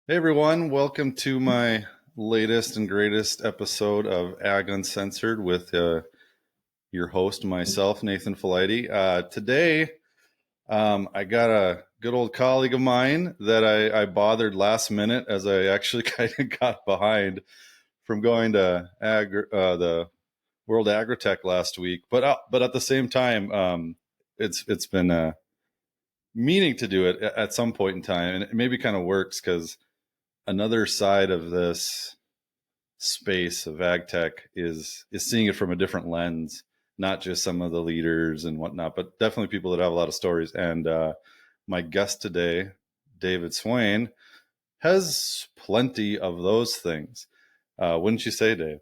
Hey everyone, welcome to my latest and greatest episode of Uncensored with your host, myself, Nathan Filati. Today, I got a good old colleague of mine that I bothered last minute as I actually kind of got behind from going to the World AgriTech last week. But at the same time, it's been meaning to do it at some point in time, and it maybe kind of works because another side of this space of AgTech is seeing it from a different lens, not just some of the leaders and whatnot, but definitely people that have a lot of stories. And my guest today, David Swain, has plenty of those things. Wouldn't you say, Dave?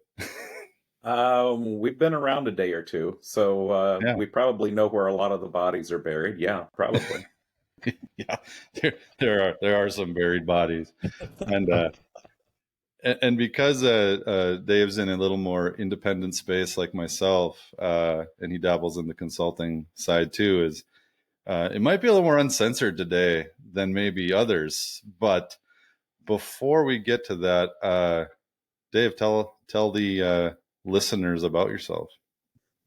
We've been around a day or two, so Yeah. we probably know where a lot of the bodies are buried. Yeah, probably. Yeah, there are some buried bodies, and because Dave's in a little more independent space like myself, and he dabbles in the consulting side too, is it might be a little more uncensored today than maybe others. But before we get to that, Dave, tell the listeners about yourself.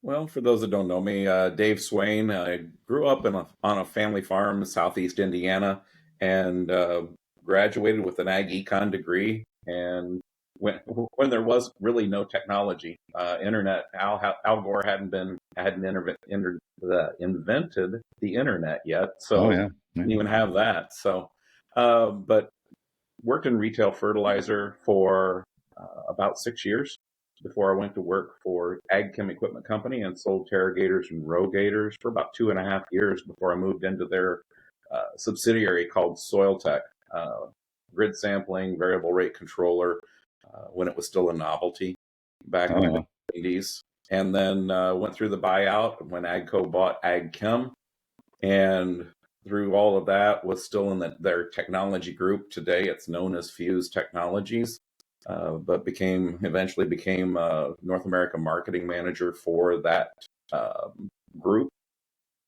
Well, for those that don't know me, Dave Swain. I grew up on a family farm in southeast Indiana, and graduated with an ag econ degree. And when there was really no technology, internet, Al Gore invented the internet yet, Oh so yeah, yeah. didn't even have that. So, but worked in retail fertilizer for about 6 years before I went to work for Ag Chem Equipment Company and sold Terragators and Rogators for about 2.5 years before I moved into their subsidiary called Soil Tech, grid sampling, variable rate controller, when it was still a novelty back in Oh the yeah. 90s. And then went through the buyout when Agco bought Ag Chem, and through all of that was still in their technology group. Today it's known as Fuse Technologies, but eventually became North America marketing manager for that group.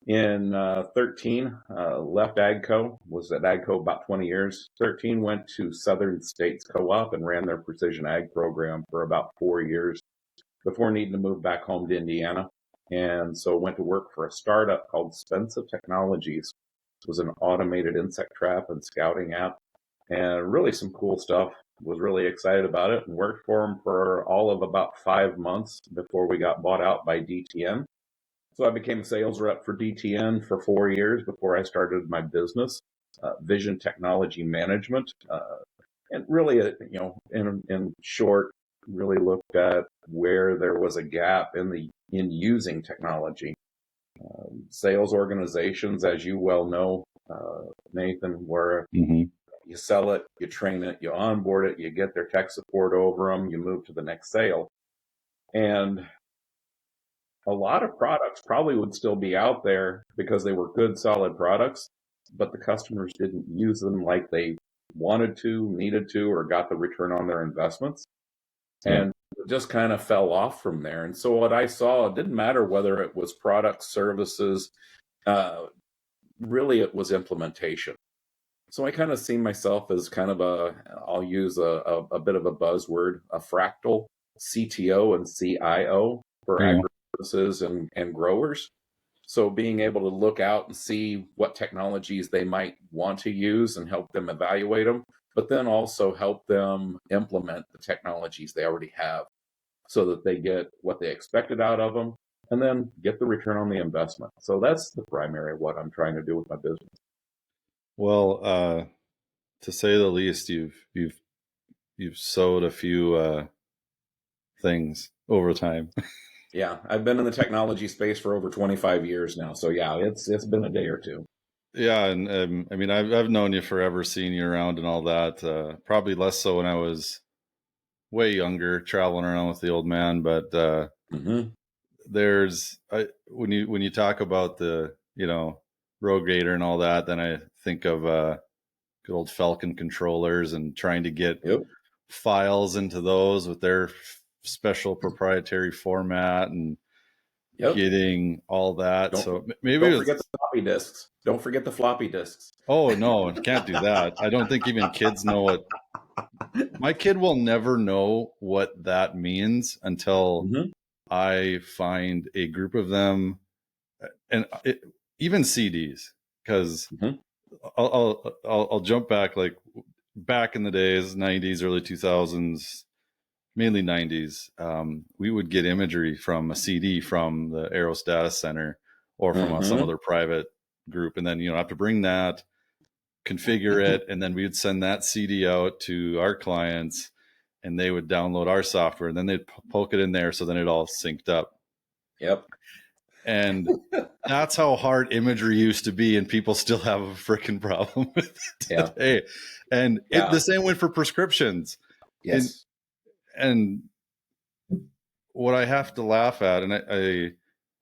In 13, left AGCO, was at AGCO about 20 years. 13, went to Southern States Co-op and ran their precision ag program for about 4 years before needing to move back home to Indiana. And so went to work for a startup called Spensive Technologies. It was an automated insect trap and scouting app, and really some cool stuff. Was really excited about it and worked for them for all of about 5 months before we got bought out by DTN. So I became a sales rep for DTN for 4 years before I started my business, Vision Technology Mangement. And really, in short, really looked at where there was a gap in using technology. Sales organizations, as you well know, Nathan, where Mm-hmm. you sell it, you train it, you onboard it, you get their tech support over them, you move to the next sale. And a lot of products probably would still be out there because they were good, solid products, but the customers didn't use them like they wanted to, needed to, or got the return on their investments. Yeah. And it just kind of fell off from there. And so what I saw, it didn't matter whether it was products, services, uh, really it was implementation. So I kind of see myself as kind of I'll use a bit of a buzzword, a fractal CTO and CIO for Yeah. agribusinesses and growers. So being able to look out and see what technologies they might want to use and help them evaluate them, but then also help them implement the technologies they already have so that they get what they expected out of them and then get the return on the investment. So that's the primary of what I'm trying to do with my business. Well, to say the least, you've sowed a few things over time. Yeah, I've been in the technology space for over 25 years now. So yeah, it's been a day or two. Yeah, and I mean, I've known you forever, seen you around and all that. Probably less so when I was way younger, traveling around with the old man. But Hmm. when you talk about the Rogue Gator and all that, then I think of good old Falcon controllers and trying to get Yep. files into those with their special proprietary format and Yep. getting all that. Don't So maybe don't it's, forget the floppy disks. Don't forget the floppy disks. oh no, can't do that. I don't think even kids know what, my kid will never know what that means until Mm-hmm. I find a group of them, and even CDs, because Mm-hmm. I'll jump back, like back in the days, 90s, early 2000s, mainly 90s. We would get imagery from a CD from the Aeros Data Center or from some Mm-hmm. other private group, and then have to bring that, configure it, and then we'd send that CD out to our clients, and they would download our software, and then they'd poke it in there, so then it all synced up. Yep. And that's how hard imagery used to be, and people still have a freaking problem with it Yeah. today. And the same went for prescriptions. And Yes. and what I have to laugh at, and I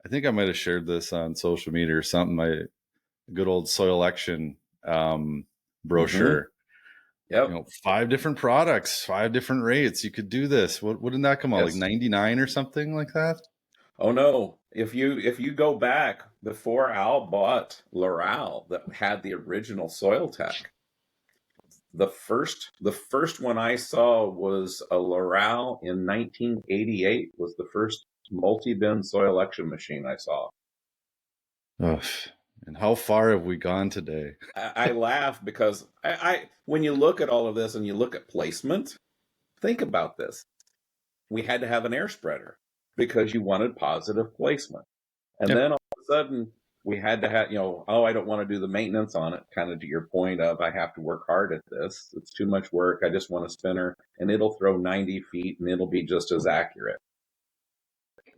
think I might have shared this on social media or something, my good old soil election Mm-hmm. brochure. Yep. 5 different products, 5 different rates. You could do this. What did that come out, like Yes. 99 or something like that? Oh no. If you go back before Al bought L'Oreal that had the original soil tech, the first one I saw was a L'Oreal in 1988 was the first multi-bin soil election machine I saw. Ugh. And how far have we gone today? I laugh because I when you look at all of this and you look at placement, think about this. We had to have an air spreader because you wanted positive placement. And Yep. then all of a sudden we had to have, I don't want to do the maintenance on it, kind of to your point of I have to work hard at this. It's too much work. I just want a spinner and it'll throw 90 feet and it'll be just as accurate.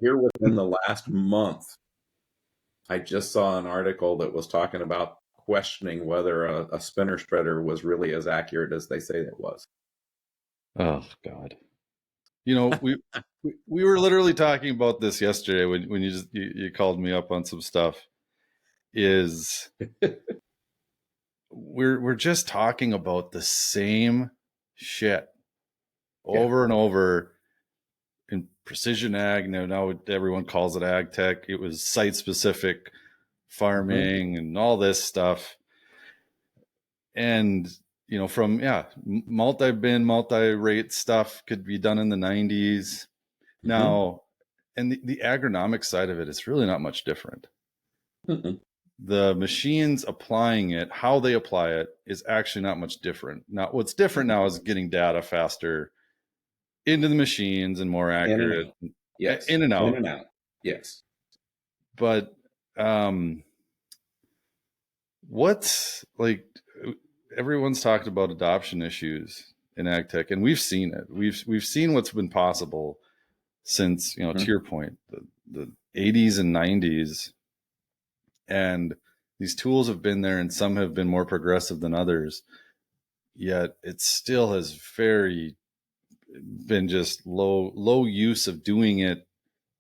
Here within the last month, I just saw an article that was talking about questioning whether a spinner spreader was really as accurate as they say it was. Oh God. We were literally talking about this yesterday when you called me up on some stuff. Is we're just talking about the same shit Yeah. over and over in precision ag. Now everyone calls it ag tech. It was site specific farming and all this stuff. And from multi-bin, multi-rate stuff could be done in the 90s. Now, and the agronomic side of it is really not much different. Mm-hmm. The machines applying it, how they apply it, is actually not much different. Now, what's different now is getting data faster into the machines and more In and accurate. out. Yes. In and In out. and out. Yes. But what's like, everyone's talked about adoption issues in ag tech, and we've seen it. We've seen what's been possible since, to your point, the 80s and 90s. And these tools have been there, and some have been more progressive than others. Yet it still has very been just low use of doing it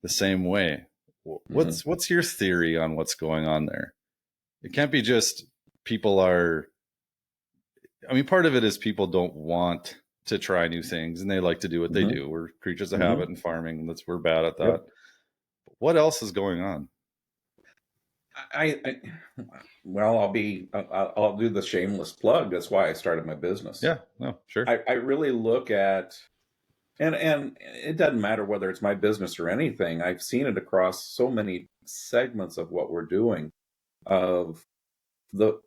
the same way. What's your theory on what's going on there? It can't be just people are. I mean, part of it is people don't want to try new things, and they like to do what they do. We're creatures of habit in farming. We're bad at that. Yep. But what else is going on? Well, I'll do the shameless plug. That's why I started my business. Yeah, no, sure. I really look at, and it doesn't matter whether it's my business or anything. I've seen it across so many segments of what we're doing. Of the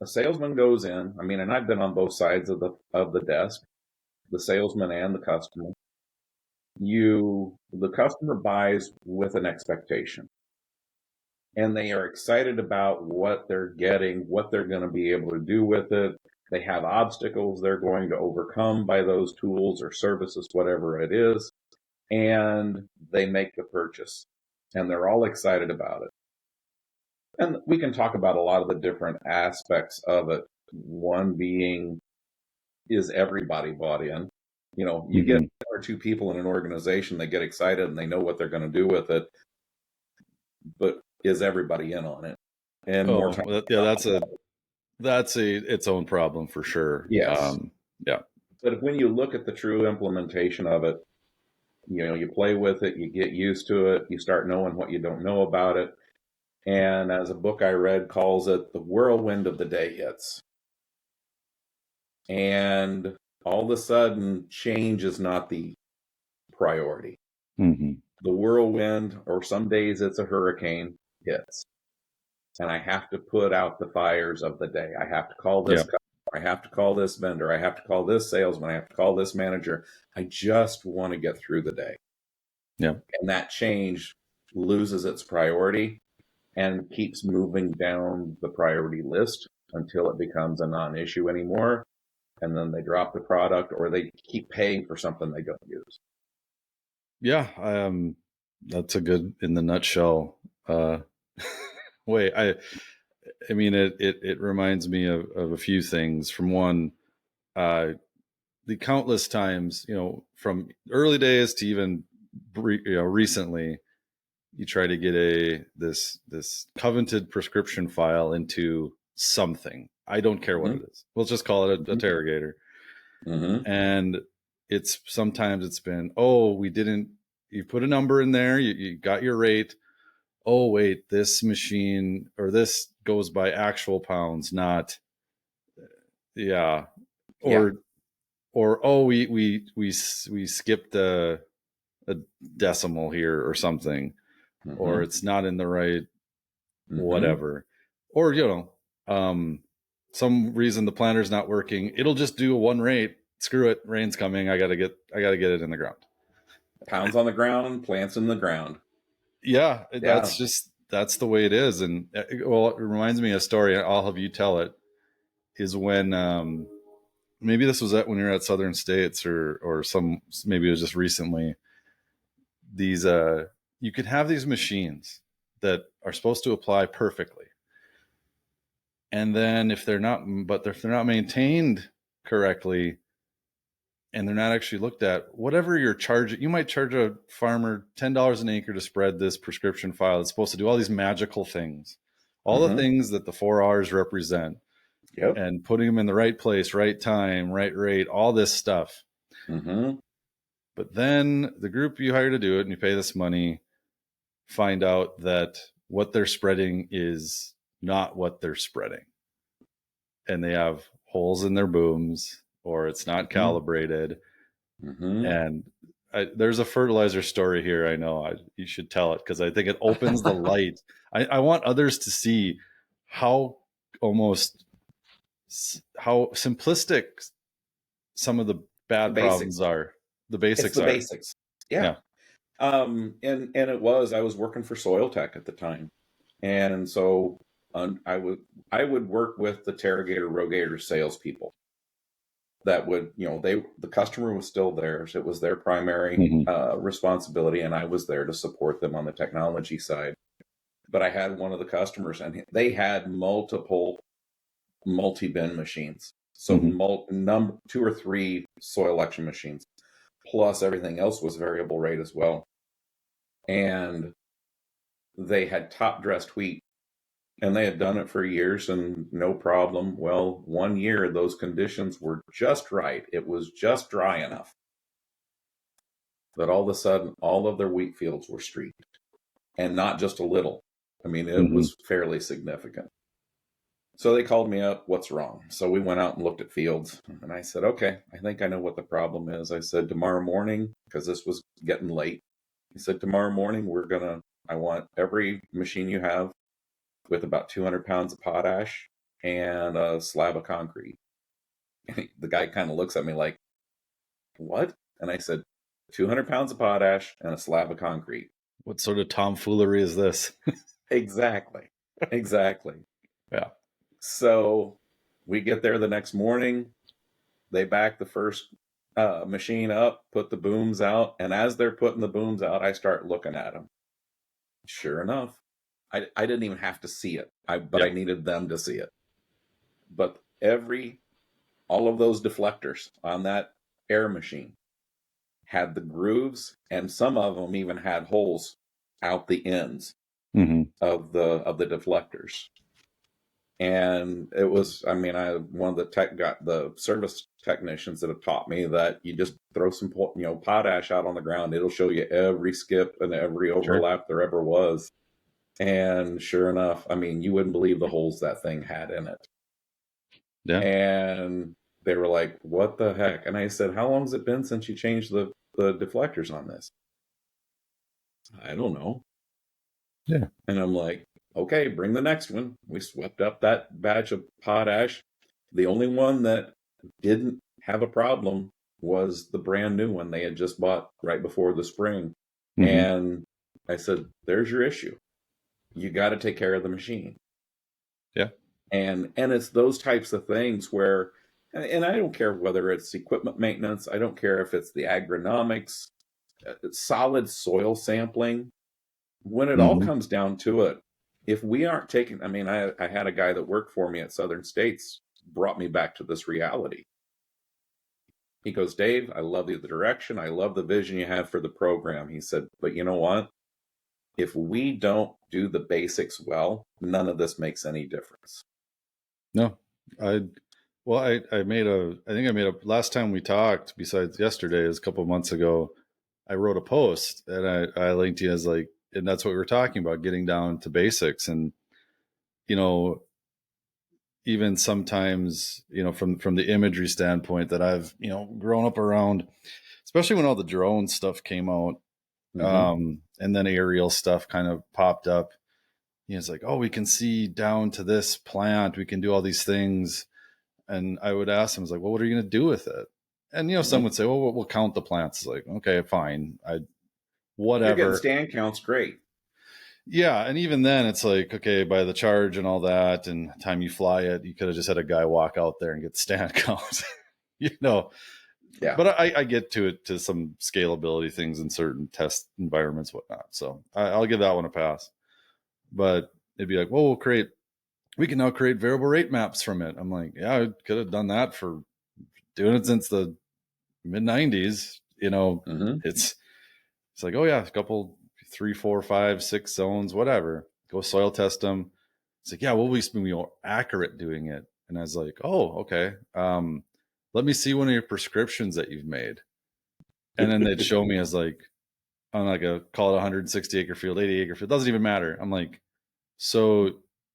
salesman goes in. I mean, and I've been on both sides of the desk, the salesman and the customer. The customer buys with an expectation, and they are excited about what they're getting, what they're going to be able to do with it. They have obstacles they're going to overcome by those tools or services, whatever it is, and they make the purchase, and they're all excited about it. And we can talk about a lot of the different aspects of it. One being, is everybody bought in? You get one or two people in an organization, they get excited and they know what they're going to do with it, but is everybody in on it? And more time. That's its own problem for sure. Yes. Yeah. But when you look at the true implementation of it, You play with it, you get used to it, you start knowing what you don't know about it. And as a book I read calls it, the whirlwind of the day hits. And all of a sudden, change is not the priority. Mm-hmm. The whirlwind, or some days it's a hurricane, hits. And I have to put out the fires of the day. I have to call this Yep. customer. I have to call this vendor. I have to call this salesman. I have to call this manager. I just want to get through the day. Yep. And that change loses its priority and keeps moving down the priority list until it becomes a non-issue anymore. And then they drop the product or they keep paying for something they don't use. Yeah. That's a good, in the nutshell, way. I mean, it reminds me of a few things. From one, the countless times, from early days to even recently, you try to get this coveted prescription file into something. I don't care what it is. Let's just call it a interrogator. Mm-hmm. And sometimes it's been, oh, you put a number in there, you got your rate. Oh, wait, this machine or this goes by actual pounds, not, yeah. Or, oh, we skipped a decimal here or something, or it's not in the right whatever, or some reason the planner's not working. It'll just do a one rate. Screw it, rain's coming. I gotta get it in the ground. Pounds on the ground, plants in the ground. Yeah, that's the way it is. And well, it reminds me of a story. I'll have you tell it. Is when maybe this was when you were at Southern States or maybe it was just recently. These you could have these machines that are supposed to apply perfectly, and then if they're not maintained correctly, and they're not actually looked at, whatever you're charging, you might charge a farmer $10 an acre to spread this prescription file. It's supposed to do all these magical things, all the things that the 4 R's represent. Yep. And putting them in the right place, right time, right rate, all this stuff. But then the group you hire to do it and you pay this money find out that what they're spreading is not what they're spreading. And they have holes in their booms, or it's not calibrated. And there's a fertilizer story here. I know you should tell it because I think it opens the light. I want others to see how simplistic some of the bad problems are. The basics it's the are. basics. Yeah. And it was, I was working for Soil Tech at the time. And so I would work with the Terrogator, Rogator salespeople that would, the customer was still theirs. It was their primary responsibility. And I was there to support them on the technology side. But I had one of the customers and they had multiple multi-bin machines. So 2 or 3 soil election machines, plus everything else was variable rate as well. And they had top-dressed wheat, and they had done it for years and no problem. Well, one year those conditions were just right. It was just dry enough that all of a sudden all of their wheat fields were streaked, and not just a little. I mean, it was fairly significant. So they called me up, what's wrong? So we went out and looked at fields, and I said, okay, I think I know what the problem is. I said, tomorrow morning, because this was getting late, he said, tomorrow morning, I want every machine you have with about 200 pounds of potash and a slab of concrete. And the guy kind of looks at me like, what? And I said, 200 pounds of potash and a slab of concrete. What sort of tomfoolery is this? Exactly. Yeah. So we get there the next morning. They back the first machine up, put the booms out. And as they're putting the booms out, I start looking at them. Sure enough, I didn't even have to see it, but I needed them to see it. But all of those deflectors on that air machine had the grooves, and some of them even had holes out the ends of the deflectors. And it was, I mean, one of the service technicians that have taught me that you just throw some, potash out on the ground. It'll show you every skip and every Sure. overlap there ever was. And sure enough, I mean, you wouldn't believe the holes that thing had in it. Yeah. And they were like, what the heck? And I said, how long has it been since you changed the deflectors on this? I don't know. Yeah. And I'm like, okay, bring the next one. We swept up that batch of potash. The only one that didn't have a problem was the brand new one they had just bought right before the spring. Mm-hmm. And I said, there's your issue. You got to take care of the machine. Yeah. And it's those types of things where, and I don't care whether it's equipment maintenance, I don't care if it's the agronomics, solid soil sampling. When it all Mm-hmm. comes down to it, if we aren't taking, I mean, I had a guy that worked for me at Southern States brought me back to this reality. He goes, Dave, I love the direction. I love the vision you have for the program. He said, but you know what? If we don't do the basics well, none of this makes any difference. No, I think I made a last time we talked, besides yesterday, is a couple of months ago. I wrote a post and I linked you as like, and that's what we were talking about, getting down to basics. And, you know, even sometimes, from the imagery standpoint that I've, grown up around, especially when all the drone stuff came out, Mm-hmm. and then aerial stuff kind of popped up. It's like, oh, we can see down to this plant, we can do all these things. And I would ask them, I was like, well, what are you going to do with it? And, some Mm-hmm. would say, well, we'll count the plants. It's like, okay, fine. If you're getting Whatever. stand counts, great. Yeah. And even then it's like, okay, by the charge and all that, and time you fly it, you could have just had a guy walk out there and get the stand count, Yeah. but I get to it, to some scalability things in certain test environments, whatnot. So I'll give that one a pass, but it'd be like, well, we can now create variable rate maps from it. I'm like, yeah, I could have done that for doing it since the mid 90s. Mm-hmm. It's like, oh yeah, a couple, 3, 4, 5, 6 zones, whatever. Go soil test them. It's like, yeah, we'll be more accurate doing it. And I was like, oh, okay. Let me see one of your prescriptions that you've made. And then they'd show me as like, on like call it 160 acre field, 80 acre field, doesn't even matter. I'm like, so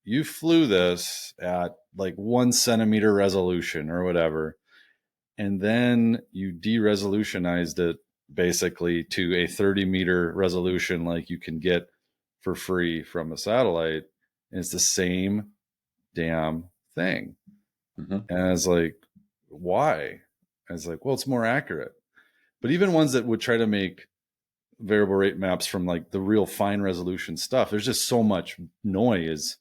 you flew this at like 1 centimeter resolution or whatever, and then you de-resolutionized it basically to a 30-meter resolution like you can get for free from a satellite, and it's the same damn thing. Mm-hmm. And I was like, why? I was like, well, it's more accurate. But even ones that would try to make variable rate maps from like the real fine resolution stuff, there's just so much noise.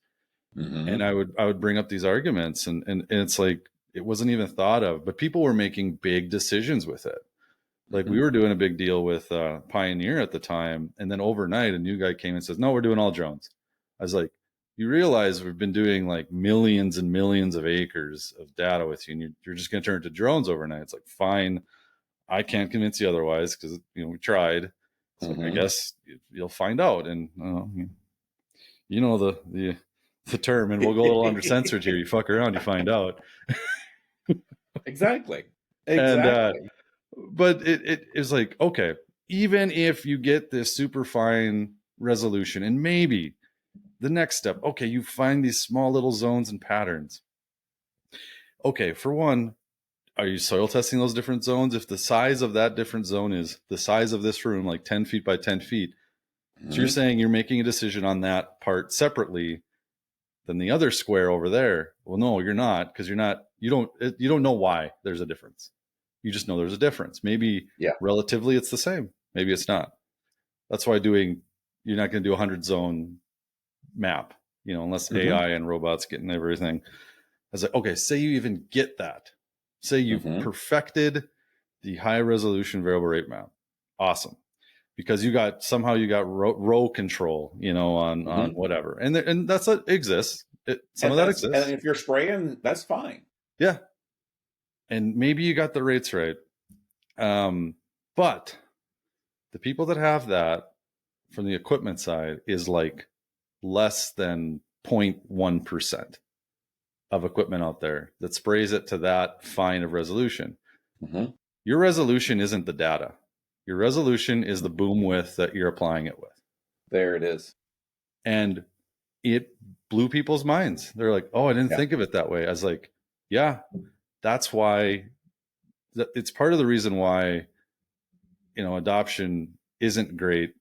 And Mm-hmm. I would bring up these arguments, and it's like, it wasn't even thought of, but people were making big decisions with it. Like Mm-hmm. we were doing a big deal with Pioneer at the time, and then overnight a new guy came and says, no, we're doing all drones. I was like, you realize we've been doing like millions and millions of acres of data with you, and you're just going to turn it to drones overnight. It's like, fine, I can't convince you otherwise, because we tried. It's like, I Mm-hmm. guess you'll find out. And the term, and we'll go a little under-censored here. You fuck around, you find out. Exactly. And Exactly. but it is like, okay, even if you get this super fine resolution, and maybe the next step, okay, you find these small little zones and patterns. Okay, for one, are you soil testing those different zones? If the size of that different zone is the size of this room, like 10 feet by 10 feet, so you're Mm-hmm. saying you're making a decision on that part separately than the other square over there. Well, no, you're not, because you don't know why there's a difference. You just know there's a difference. Maybe Yeah. relatively it's the same. Maybe it's not. That's why you're not going to do a 100 zone map, unless Mm-hmm. AI and robots getting everything. I was like, okay, say you even get that. Say you've Mm-hmm. perfected the high resolution variable rate map. Awesome. Because you got row control, on Mm-hmm. whatever. And that's what exists. Some of And that and exists. if you're spraying, that's fine. Yeah. And maybe you got the rates right. But the people that have that from the equipment side is like less than 0.1%. of equipment out there that sprays it to that fine of resolution. Mm-hmm. Your resolution isn't the data. Your resolution is the boom width that you're applying it with. There it is. And it blew people's minds. They're like, oh, I didn't think of it that way. I was like, yeah, that's why. It's part of the reason why, adoption isn't great,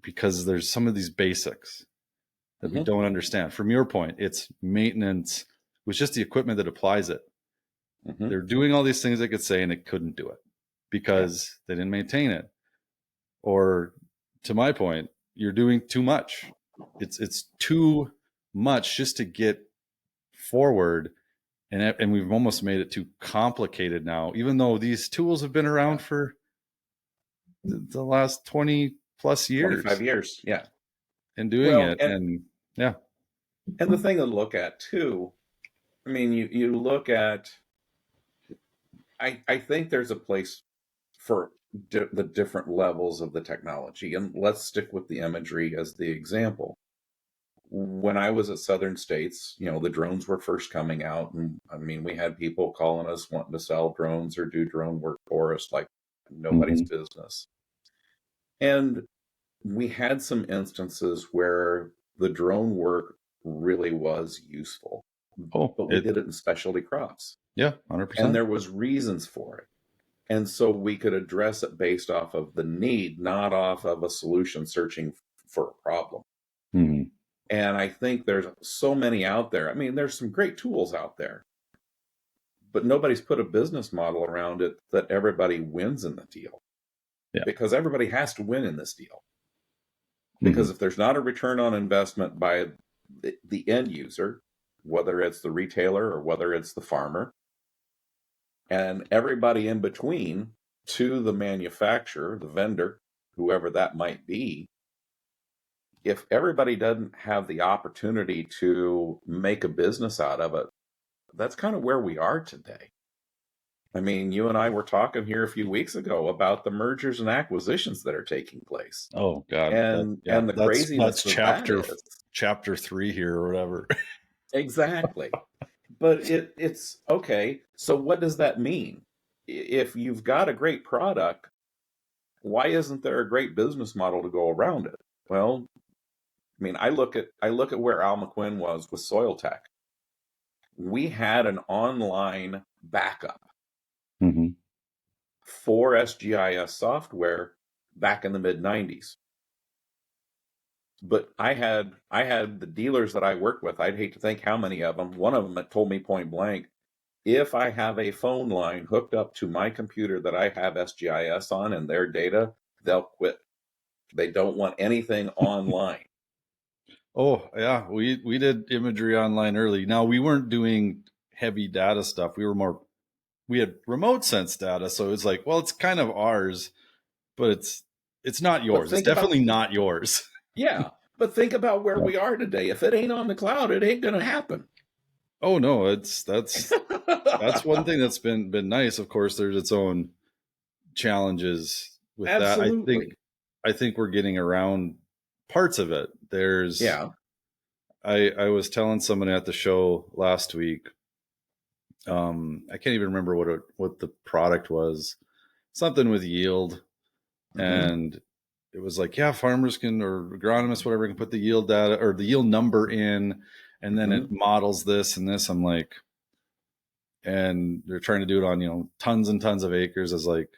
because there's some of these basics that we don't understand. From your point, it's maintenance with just the equipment that applies it. Mm-hmm. They're doing all these things they could say, and it couldn't do it because they didn't maintain it. Or to my point, you're doing too much. It's too much just to get forward. And we've almost made it too complicated now, even though these tools have been around for the last 20 plus years. 25 years, yeah. And doing it. And yeah. And the thing to look at too, I mean, you look at, I think there's a place for the different levels of the technology. And let's stick with the imagery as the example. When I was at Southern States, the drones were first coming out. And I mean, we had people calling us wanting to sell drones or do drone work for us like nobody's business. And we had some instances where the drone work really was useful. But we did it in specialty crops. Yeah, 100%. And there was reasons for it. And so we could address it based off of the need, not off of a solution searching for a problem. Mm-hmm. And I think there's so many out there. I mean, there's some great tools out there, but nobody's put a business model around it that everybody wins in the deal. Yeah. Because everybody has to win in this deal. Because if there's not a return on investment by the end user, whether it's the retailer or whether it's the farmer, and everybody in between to the manufacturer, the vendor, whoever that might be, if everybody doesn't have the opportunity to make a business out of it, that's kind of where we are today. I mean, you and I were talking here a few weeks ago about the mergers and acquisitions that are taking place. Oh God! And the craziness that's chapter 3 here or whatever. Exactly. But it's okay. So what does that mean? If you've got a great product, why isn't there a great business model to go around it? Well, I mean, I look at where Al McQuinn was with Soil Tech. We had an online backup for SGIS software back in the mid-90s. But I had the dealers that I worked with, I'd hate to think how many of them, one of them that told me point blank, if I have a phone line hooked up to my computer that I have SGIS on and their data, they'll quit. They don't want anything online. Oh, yeah. We did imagery online early. Now, we weren't doing heavy data stuff. We had remote sense data. So it's like, well, it's kind of ours, but it's not yours. It's definitely not yours. Yeah. But think about where we are today. If it ain't on the cloud, it ain't going to happen. Oh, no, that's one thing that's been nice. Of course, there's its own challenges with Absolutely. that. I think we're getting around parts of it. I was telling someone at the show last week, I can't even remember what the product was, something with yield. And it was like, yeah, farmers can, or agronomists, whatever, can put the yield data or the yield number in, and then it models this and this. I'm like, and they're trying to do it on, tons and tons of acres. I was like,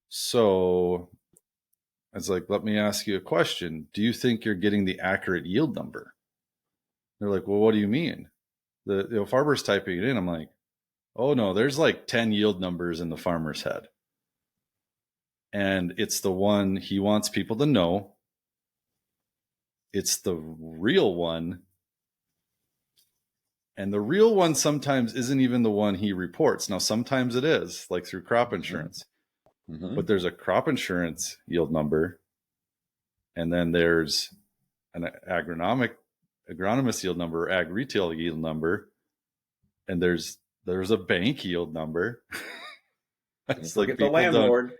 so it's like, let me ask you a question. Do you think you're getting the accurate yield number? They're like, well, what do you mean? The farmer's typing it in. I'm like, oh no, there's like 10 yield numbers in the farmer's head. And it's the one he wants people to know. It's the real one. And the real one sometimes isn't even the one he reports. Now, sometimes it is, like through crop insurance. But there's a crop insurance yield number. And then there's an agronomist yield number, ag retail yield number. And there's a bank yield number. It's like the landlord.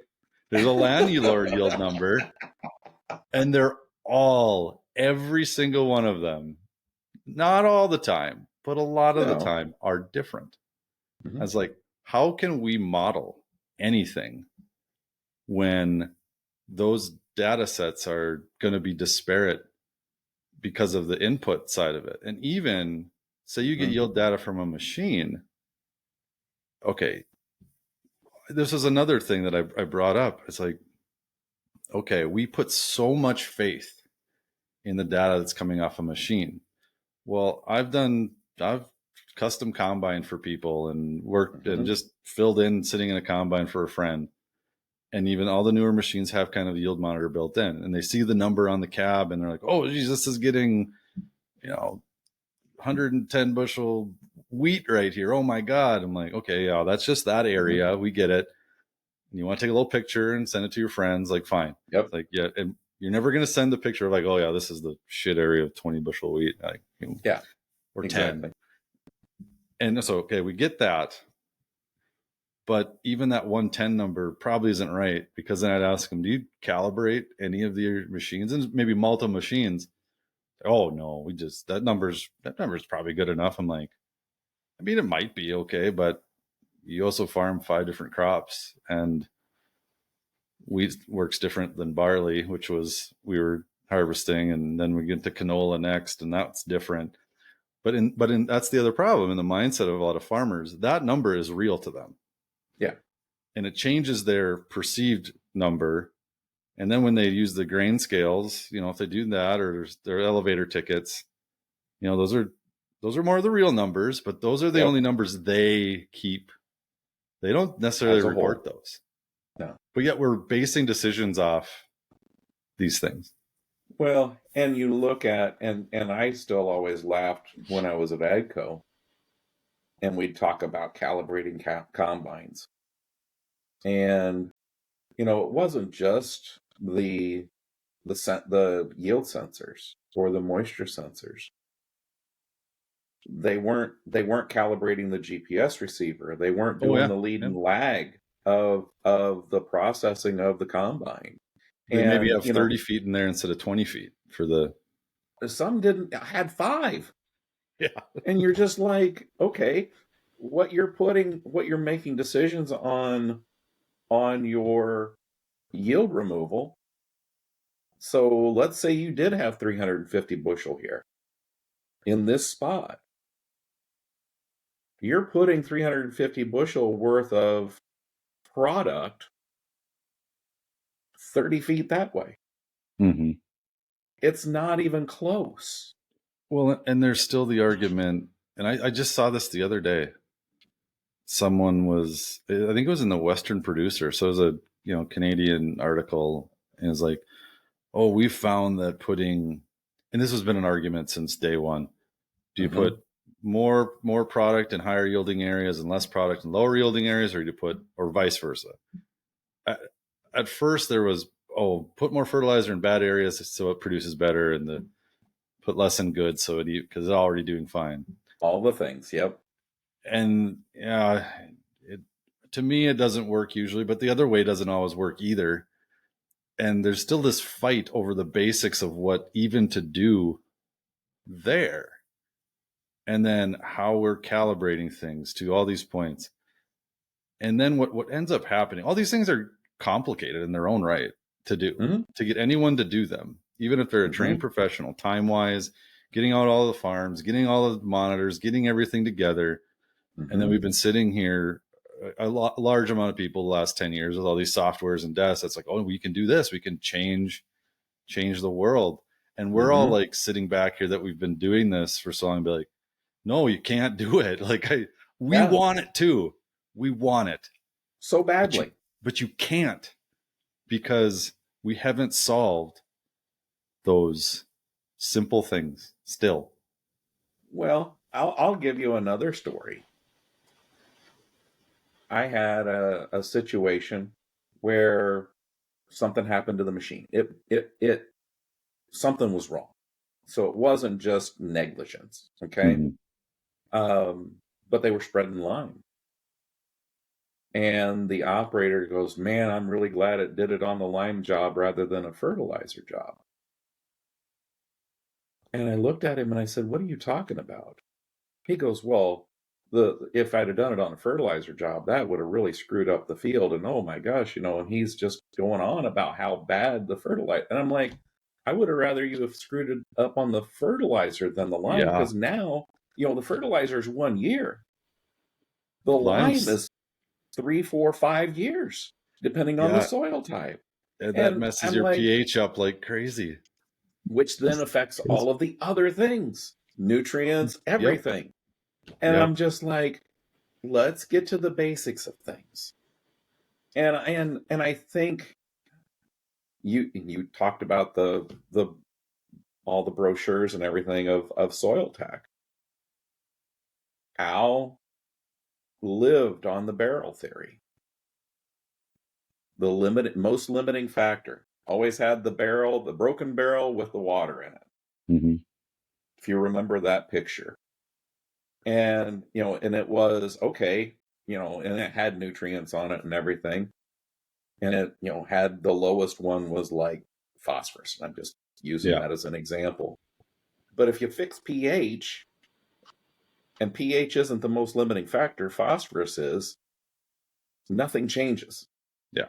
There's a landlord yield number, and they're every single one of them, not all the time, but a lot of the No. time are different. I Mhm. was like, how can we model anything when those data sets are going to be disparate because of the input side of it? And even say you get Mhm. yield data from a machine. Okay, this is another thing that I brought up. It's like, okay, we put so much faith in the data that's coming off a machine. Well, I've custom combine for people and worked and Mhm. just filled in sitting in a combine for a friend. And even all the newer machines have kind of a yield monitor built in, and they see the number on the cab and they're like, oh, geez, this is getting, 110 bushel wheat right here. Oh my God. I'm like, okay, yeah, that's just that Mhm. area. We get it. And you want to take a little picture and send it to your friends, like, fine. Yep. It's like, yeah. And you're never going to send the picture of like, oh yeah, this is the shit area of 20 bushel wheat, like, Yeah. or 10. Exactly. And so, okay, we get that. But even that 110 number probably isn't right, because then I'd ask them, do you calibrate any of your machines, and maybe multiple machines? Oh no, that number's probably good enough. I'm like, I mean, it might be okay, but you also farm 5 different crops, and wheat works different than barley, which was we were harvesting, and then we get to canola next, and that's different. But in that's the other problem in the mindset of a lot of farmers. That number is real to them, Yeah. and it changes their perceived number. And then when they use the grain scales, if they do that, or their elevator tickets, those are more of the real numbers, but those are the Yep. only numbers they keep. They don't necessarily As a report whole. those, No. but yet we're basing decisions off these things. Well, and you look at and I still always laughed when I was at AGCO and we'd talk about calibrating combines. And it wasn't just the yield sensors or the moisture sensors. They weren't calibrating the GPS receiver. They weren't Oh doing yeah, the lead yeah. and lag of the processing of the combine. They maybe And have 30 feet in there instead of 20 feet for the. some didn't had 5. Yeah. And you're just like, okay, what you're making decisions on your yield removal. So let's say you did have 350 bushel here in this spot. You're putting 350 bushel worth of product 30 feet that way. Mm-hmm. It's not even close. Well, and there's still the argument, and I just saw this the other day. Someone was, I think it was in the Western Producer, so it was a Canadian article, and it's like, oh, we found that putting, and this has been an argument since day one. Do you Mm-hmm. put more product in higher yielding areas and less product in lower yielding areas, or do you put, or vice versa? At first, there was, oh, put more fertilizer in bad areas so it produces better, and put less in good so because it's already doing fine. All the things. Yep. And yeah, it, to me it doesn't work usually, but the other way doesn't always work either. And there's still this fight over the basics of what even to do there, and then how we're calibrating things to all these points. And then what ends up happening, all these things are complicated in their own right to do, Mm-hmm. to get anyone to do them, even if they're a Mm-hmm. trained professional, time wise, getting out all the farms, getting all the monitors, getting everything together. And then Mm-hmm. we've been sitting here, large amount of people the last 10 years with all these softwares and desks. It's like, oh, we can do this. We can change the world. And we're all Mm-hmm. like sitting back here that we've been doing this for so long, be like, no, you can't do it. Like we Yeah. want it too. We want it, So but you badly. but you can't, because we haven't solved those simple things still. Well, I'll give you another story. I had a situation where something happened to the machine. It something was wrong. So it wasn't just negligence, okay? Mm-hmm. But they were spreading lime. And the operator goes, "Man, I'm really glad it did it on the lime job rather than a fertilizer job." And I looked at him and I said, "What are you talking about?" He goes, well, if I'd have done it on a fertilizer job, that would have really screwed up the field. And oh my gosh, and he's just going on about how bad the fertilizer. And I'm like, I would have rather you have screwed it up on the fertilizer than the lime, Yeah. because now, the fertilizer is 1 year. The lime Limes. is 3, 4, 5 years, depending on the Yeah. soil type. That And messes I'm your like, pH up like crazy. which then affects all of the other things, nutrients, Yep. everything. And Yep. I'm just like, let's get to the basics of things. And I think you talked about the all the brochures and everything of soil tech. Al lived on the barrel theory. The most limiting factor. Always had the broken barrel with the water in it. Mm-hmm. If you remember that picture. And and it was okay, and it had nutrients on it and everything. And it, had the lowest one was like phosphorus. I'm just using that as an example. But if you fix pH, and pH isn't the most limiting factor, phosphorus is, nothing changes. Yeah.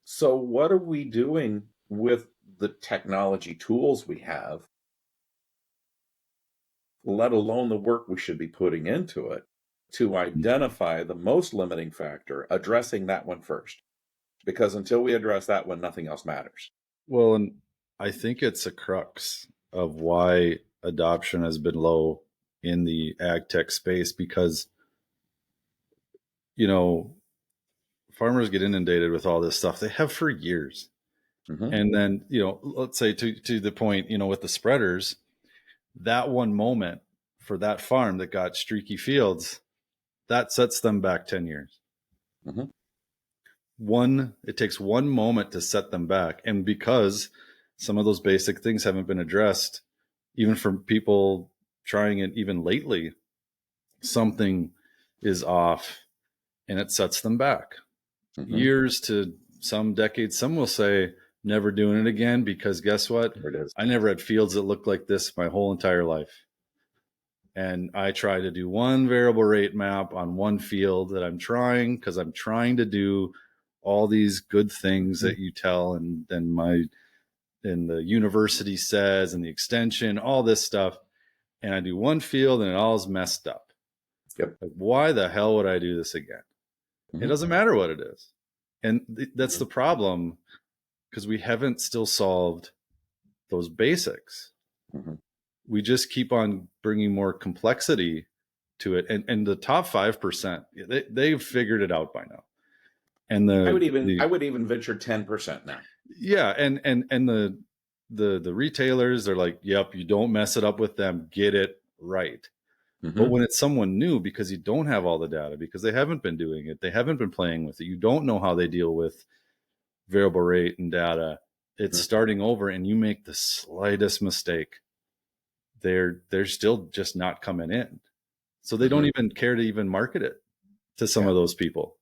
So what are we doing with the technology tools we have, let alone the work we should be putting into it, to identify the most limiting factor, addressing that one first? Because until we address that one, nothing else matters. Well, and I think it's a crux of why adoption has been low in the ag tech space, because, farmers get inundated with all this stuff they have for years. Mm-hmm. And then, let's say to the point, with the spreaders, that one moment for that farm that got streaky fields, that sets them back 10 years. Mm-hmm. It takes one moment to set them back. And because some of those basic things haven't been addressed, even from people trying it even lately, something is off and it sets them back. Mm-hmm. Years to some decades. Some will say never doing it again, because guess what? There it is. I never had fields that looked like this my whole entire life. And I try to do one variable rate map on one field that I'm trying, because I'm trying to do all these good things that you tell and the university says, and the extension, all this stuff. And I do one field and it all is messed up. Yep. Like, why the hell would I do this again? Mm-hmm. It doesn't matter what it is. And that's the problem, because we haven't still solved those basics. Mm-hmm. We just keep on bringing more complexity to it. And the top 5%, they've figured it out by now. And I would even venture 10% now. Yeah. And the retailers, they're like, yep, you don't mess it up with them, get it right. Mm-hmm. But when it's someone new, because you don't have all the data, because they haven't been doing it, they haven't been playing with it, you don't know how they deal with variable rate and data, it's starting over, and you make the slightest mistake, they're still just not coming in. So they don't even care to even market it to some of those people.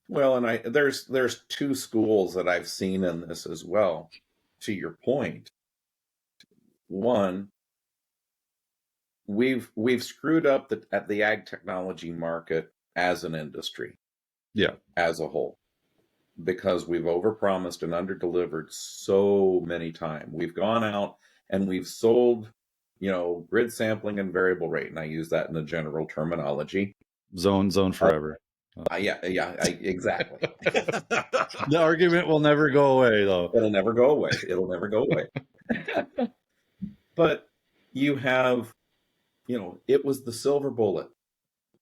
Well, and there's two schools that I've seen in this as well. To your point, one, we've screwed up at the ag technology market as an industry, as a whole, because we've overpromised and underdelivered so many times. We've gone out and we've sold, grid sampling and variable rate, and I use that in the general terminology. Zone forever. Exactly. The argument will never go away, though. It'll never go away. But you have, it was the silver bullet.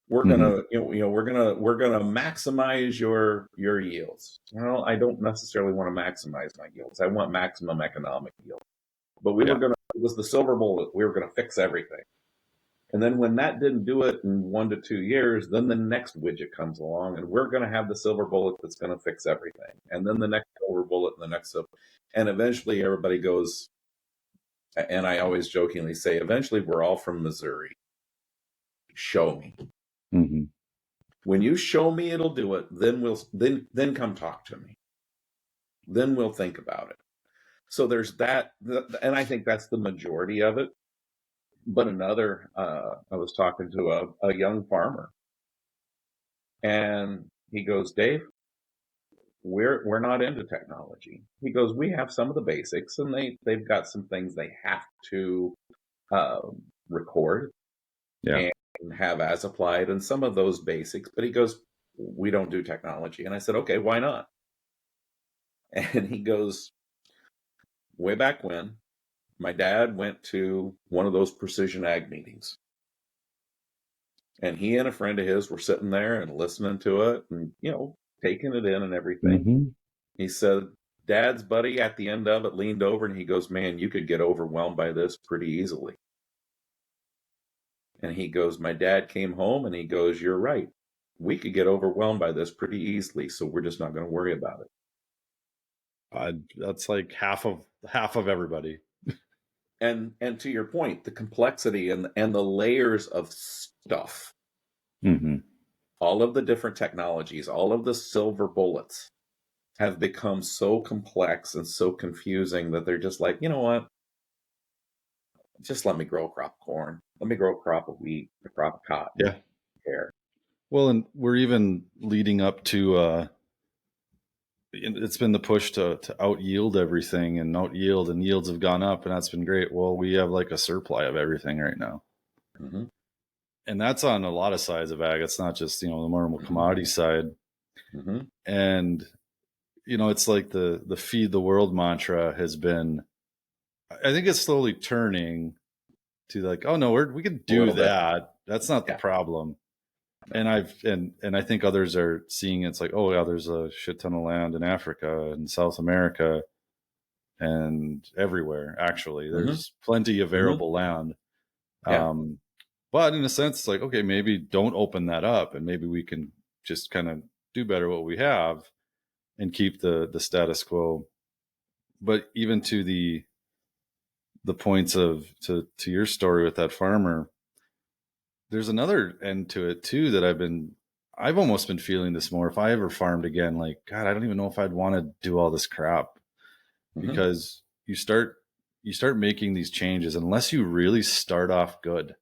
We're gonna, we're gonna maximize your yields. Well, I don't necessarily want to maximize my yields. I want maximum economic yield. But it was the silver bullet. We were gonna fix everything. And then when that didn't do it in 1 to 2 years, then the next widget comes along, and we're going to have the silver bullet that's going to fix everything. And then the next silver bullet and the next silver. And eventually everybody goes, and I always jokingly say, eventually we're all from Missouri. Show me. Mm-hmm. When you show me it'll do it, then come talk to me. Then we'll think about it. So there's that. And I think that's the majority of it. But another, I was talking to a young farmer, and he goes, Dave, we're not into technology. He goes, we have some of the basics, and they've got some things they have to record Yeah. and have as applied, and some of those basics. But he goes, we don't do technology. And I said, okay, why not? And he goes, way back when, my dad went to one of those precision ag meetings. And he and a friend of his were sitting there and listening to it and, taking it in and everything. Mm-hmm. He said, Dad's buddy at the end of it leaned over and he goes, man, you could get overwhelmed by this pretty easily. And he goes, my dad came home and he goes, you're right. We could get overwhelmed by this pretty easily. So we're just not going to worry about it. That's like half of everybody. And to your point, the complexity and the layers of stuff, Mm-hmm. all of the different technologies, all of the silver bullets have become so complex and so confusing that they're just like, you know what? Just let me grow a crop of corn. Let me grow a crop of wheat, a crop of cotton. Yeah. Care. Well, and we're even leading up to it's been the push to out yield everything, and out yield, and yields have gone up, and that's been great. Well, we have like a supply of everything right now. Mm-hmm. And that's on a lot of sides of ag. It's not just, the normal Mm-hmm. commodity side. Mm-hmm. And, it's like the feed the world mantra has been, I think it's slowly turning to like, oh no, we can do that. That's not the problem. And I think others are seeing it's like, oh yeah, there's a shit ton of land in Africa and South America and everywhere. Actually, there's plenty of arable land. Yeah. But in a sense, it's like, okay, maybe don't open that up, and maybe we can just kind of do better what we have and keep the status quo. But even to the points of to your story with that farmer, there's another end to it too that I've almost been feeling this more. If I ever farmed again, like, God, I don't even know if I'd want to do all this crap, because you start making these changes unless you really start off good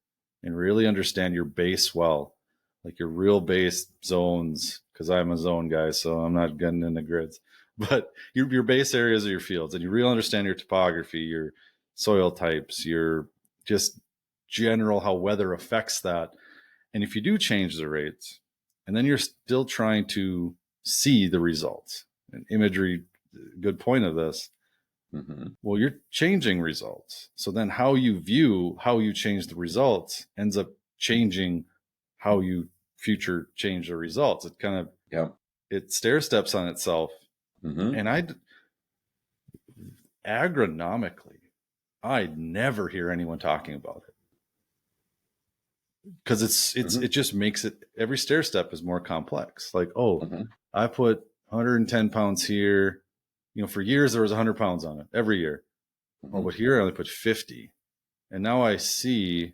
and really understand your base well, like your real base zones. Because I'm a zone guy, so I'm not getting into grids, but your base areas of your fields, and you really understand your topography, your soil types, your just general how weather affects that. And if you do change the rates, and then you're still trying to see the results, and imagery, good point of this. Well, you're changing results. So then how you view how you change the results ends up changing how you future change the results. It kind of, it stair steps on itself. And agronomically, I never hear anyone talking about it, because it just makes it, every stair step is more complex. Like, I put 110 pounds here. For years there was 100 pounds on it every year. Oh, but here I only put 50. And now I see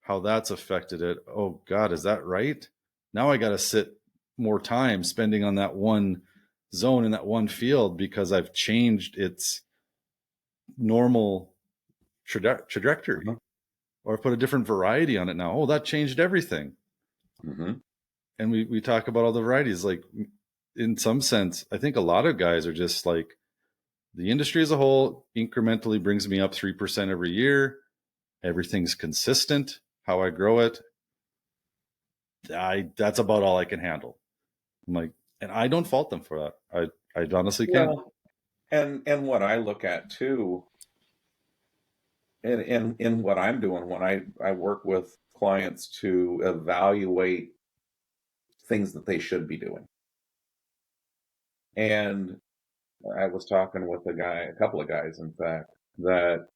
how that's affected it. Oh God, is that right? Now I got to sit more time spending on that one zone in that one field, because I've changed its normal trajectory, or put a different variety on it now. Oh, that changed everything. And we talk about all the varieties. Like, in some sense, I think a lot of guys are just like, the industry as a whole incrementally brings me up 3% every year. Everything's consistent. How I grow it, that's about all I can handle. I'm like, and I don't fault them for that. I honestly can't. And what I look at too, in what I'm doing when I work with clients to evaluate things that they should be doing. And I was talking with a couple of guys, in fact, that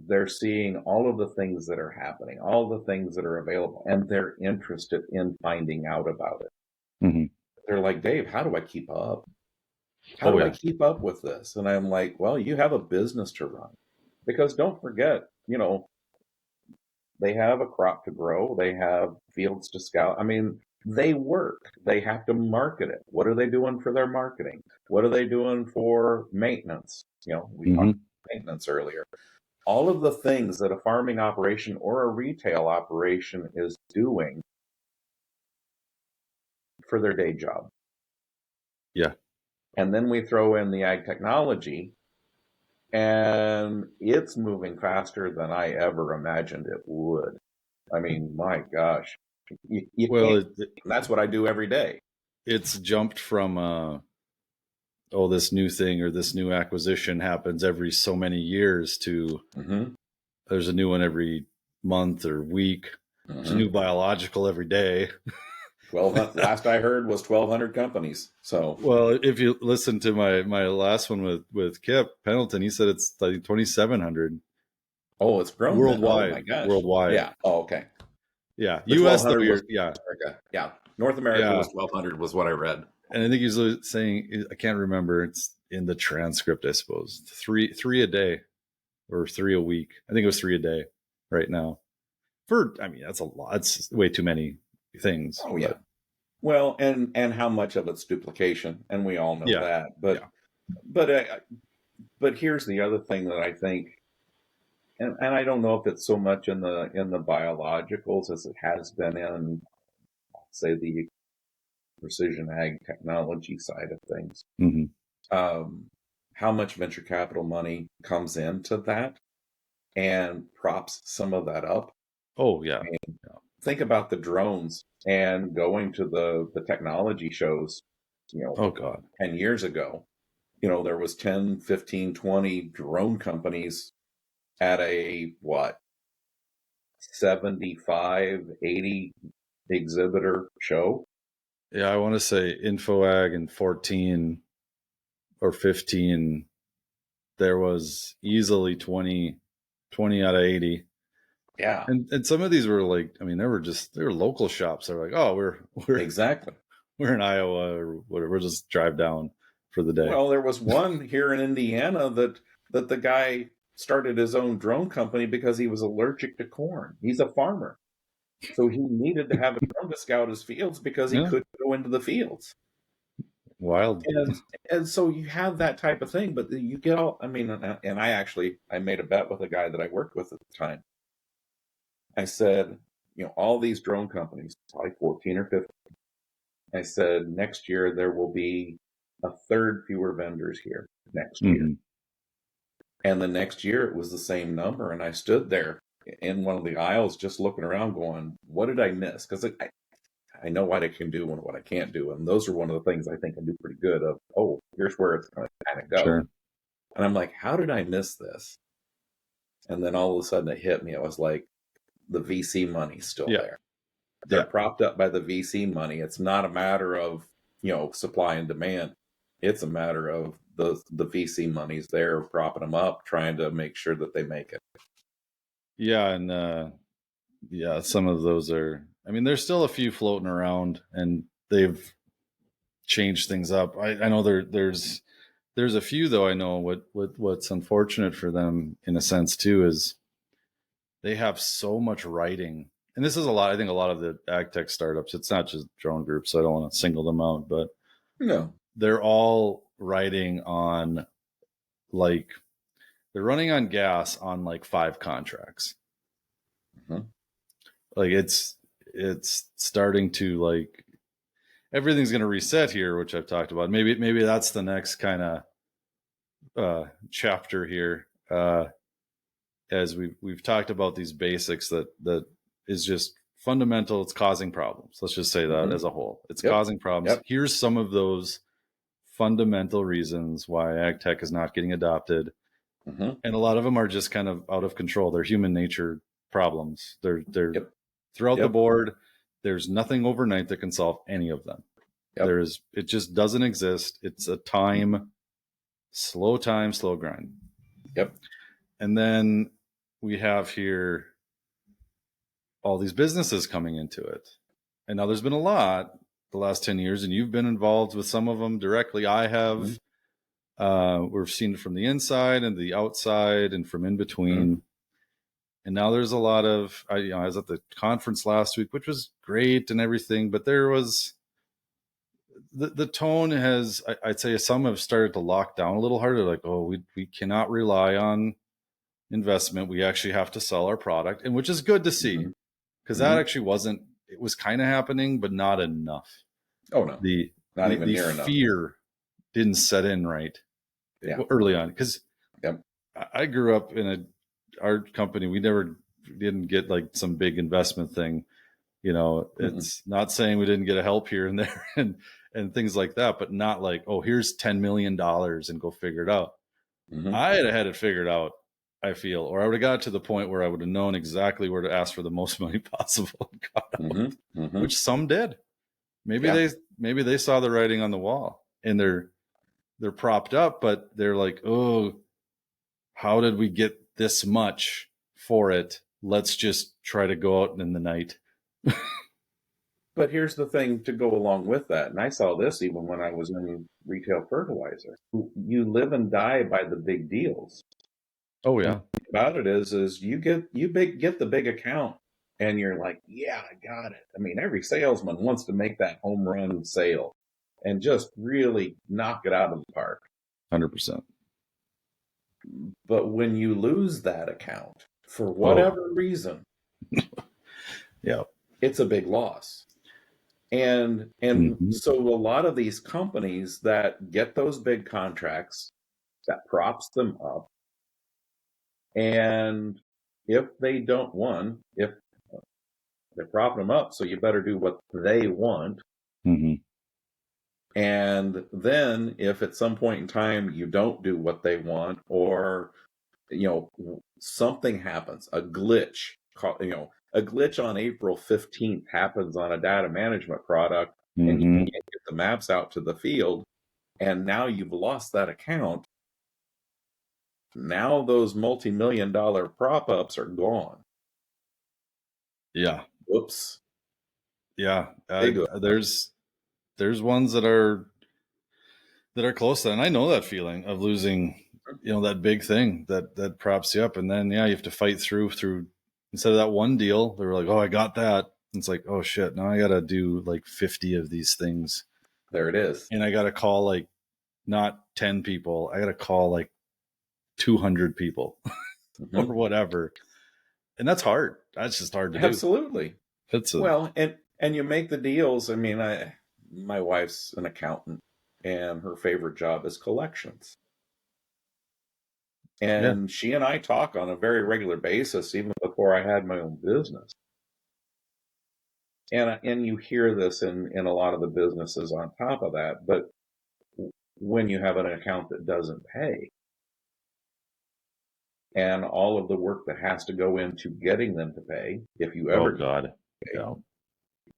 they're seeing all of the things that are happening, all the things that are available, and they're interested in finding out about it. They're like, Dave, how do I keep up? How do I keep up with this? And I'm like, well, you have a business to run, because don't forget, they have a crop to grow. They have fields to scout. I mean, they work. They have to market it. What are they doing for their marketing? What are they doing for maintenance? We talked about maintenance earlier. all of the things that a farming operation or a retail operation is doing for their day job. Yeah. And then we throw in the ag technology, and it's moving faster than I ever imagined it would. I mean, my gosh, you Well, can't. That's what I do every day. it's jumped from this new thing or this new acquisition happens every so many years to there's a new one every month or week. There's a new biological every day. 1,200. Last I heard was 1,200 companies. So, well, if you listen to my last one with Kip Pendleton, he said it's like 2,700. oh, it's grown worldwide. Then. Oh my gosh. Worldwide. Yeah. Oh, okay. Yeah. The U.S. though, was yeah. America. Yeah. North America Yeah. was 1,200 was what I read. And I think he was saying, I can't remember. It's in the transcript, I suppose. Three a day or 3 a week. I think it was 3 a day right now. That's a lot. It's way too many things. Oh yeah. Well, and how much of it's duplication, and we all know that. But here's the other thing that I think, and I don't know if it's so much in the biologicals as it has been in, say, the precision ag technology side of things. How much venture capital money comes into that and props some of that up. Oh yeah. Think about the drones and going to the technology shows, oh God, 10 years ago, there was 10, 15, 20 drone companies at a 75, 80 exhibitor show. Yeah, I want to say InfoAg in 14 or 15, there was easily 20 out of 80. Yeah. And some of these were like, they were local shops. They're like, oh, we're exactly. We're in Iowa or whatever. We'll just drive down for the day. Well, there was one here in Indiana that the guy started his own drone company because he was allergic to corn. He's a farmer. So he needed to have a drone to scout his fields because he couldn't go into the fields. Wild. And so you have that type of thing, but you get all, and I made a bet with a guy that I worked with at the time. I said, all these drone companies, probably 14 or 15, I said, next year there will be a third fewer vendors here next year. And the next year it was the same number. And I stood there in one of the aisles just looking around going, what did I miss? Because I know what I can do and what I can't do. And those are one of the things I think I do pretty good of, here's where it's going to kind of go. Sure. And I'm like, how did I miss this? And then all of a sudden it hit me. It was like the VC money's still there. They're propped up by the VC money. It's not a matter of, supply and demand. It's a matter of the VC money's there propping them up, trying to make sure that they make it. Yeah. And some of those are, there's still a few floating around and they've changed things up. I know there's a few though. I know what's unfortunate for them in a sense too, is they have so much writing. And this is I think a lot of the AgTech startups, it's not just drone groups, so I don't want to single them out, but they're all writing on they're running on gas on 5 contracts. Like it's starting to everything's going to reset here, which I've talked about. Maybe that's the next kind of chapter here. As we've talked about these basics that is just fundamental. It's causing problems. Let's just say that as a whole, it's causing problems. Here's some of those fundamental reasons why AgTech is not getting adopted. And a lot of them are just kind of out of control. They're human nature problems. They're throughout the board. There's nothing overnight that can solve any of them. It just doesn't exist. It's a slow grind. And then we have here all these businesses coming into it. And now there's been a lot the last 10 years, and you've been involved with some of them directly. I have. We've seen it from the inside and the outside and from in between. And now there's a lot of, I was at the conference last week, which was great and everything, but there was, the tone has, I'd say some have started to lock down a little harder. Like, we cannot rely on investment. We actually have to sell our product, and which is good to see, because that actually wasn't, it was kind of happening, but not enough. Oh no, not even near enough. Fear didn't set in right early on, because I grew up in our company. We didn't get like some big investment thing. It's not saying we didn't get a help here and there and things like that, but not like, oh, here's $10 million and go figure it out. I had it figured out, I feel, or I would have got to the point where I would have known exactly where to ask for the most money possible and got out, which some did. Maybe they saw the writing on the wall and they're propped up, but they're like, oh, how did we get this much for it? Let's just try to go out in the night. But here's the thing to go along with that, and I saw this even when I was in retail fertilizer. You live and die by the big deals. Oh yeah. About it is you get the big account, and you're like, yeah, I got it. I mean, every salesman wants to make that home run sale and just really knock it out of the park. 100%. But when you lose that account for whatever reason, it's a big loss. And so a lot of these companies that get those big contracts, that props them up. And if they don't want, if they're propping them up, so you better do what they want. And then if at some point in time you don't do what they want, or, something happens, a glitch, a glitch on April 15th happens on a data management product, and you can't get the maps out to the field, and now you've lost that account. Now those multi-million-dollar prop-ups are gone. Yeah. Whoops. Yeah. There's ones that are close to that. And I know that feeling of losing, that big thing that props you up. And then, you have to fight through instead of that one deal, they were like, oh, I got that. And it's like, oh shit, now I got to do like 50 of these things. There it is. And I got to call like not 10 people. I got to call like 200 people or whatever. And that's hard. That's just hard to do. Absolutely. And you make the deals. I mean, my wife's an accountant, and her favorite job is collections. And she and I talk on a very regular basis, even before I had my own business. And you hear this in a lot of the businesses on top of that. But when you have an account that doesn't pay, and all of the work that has to go into getting them to pay, if you ever pay.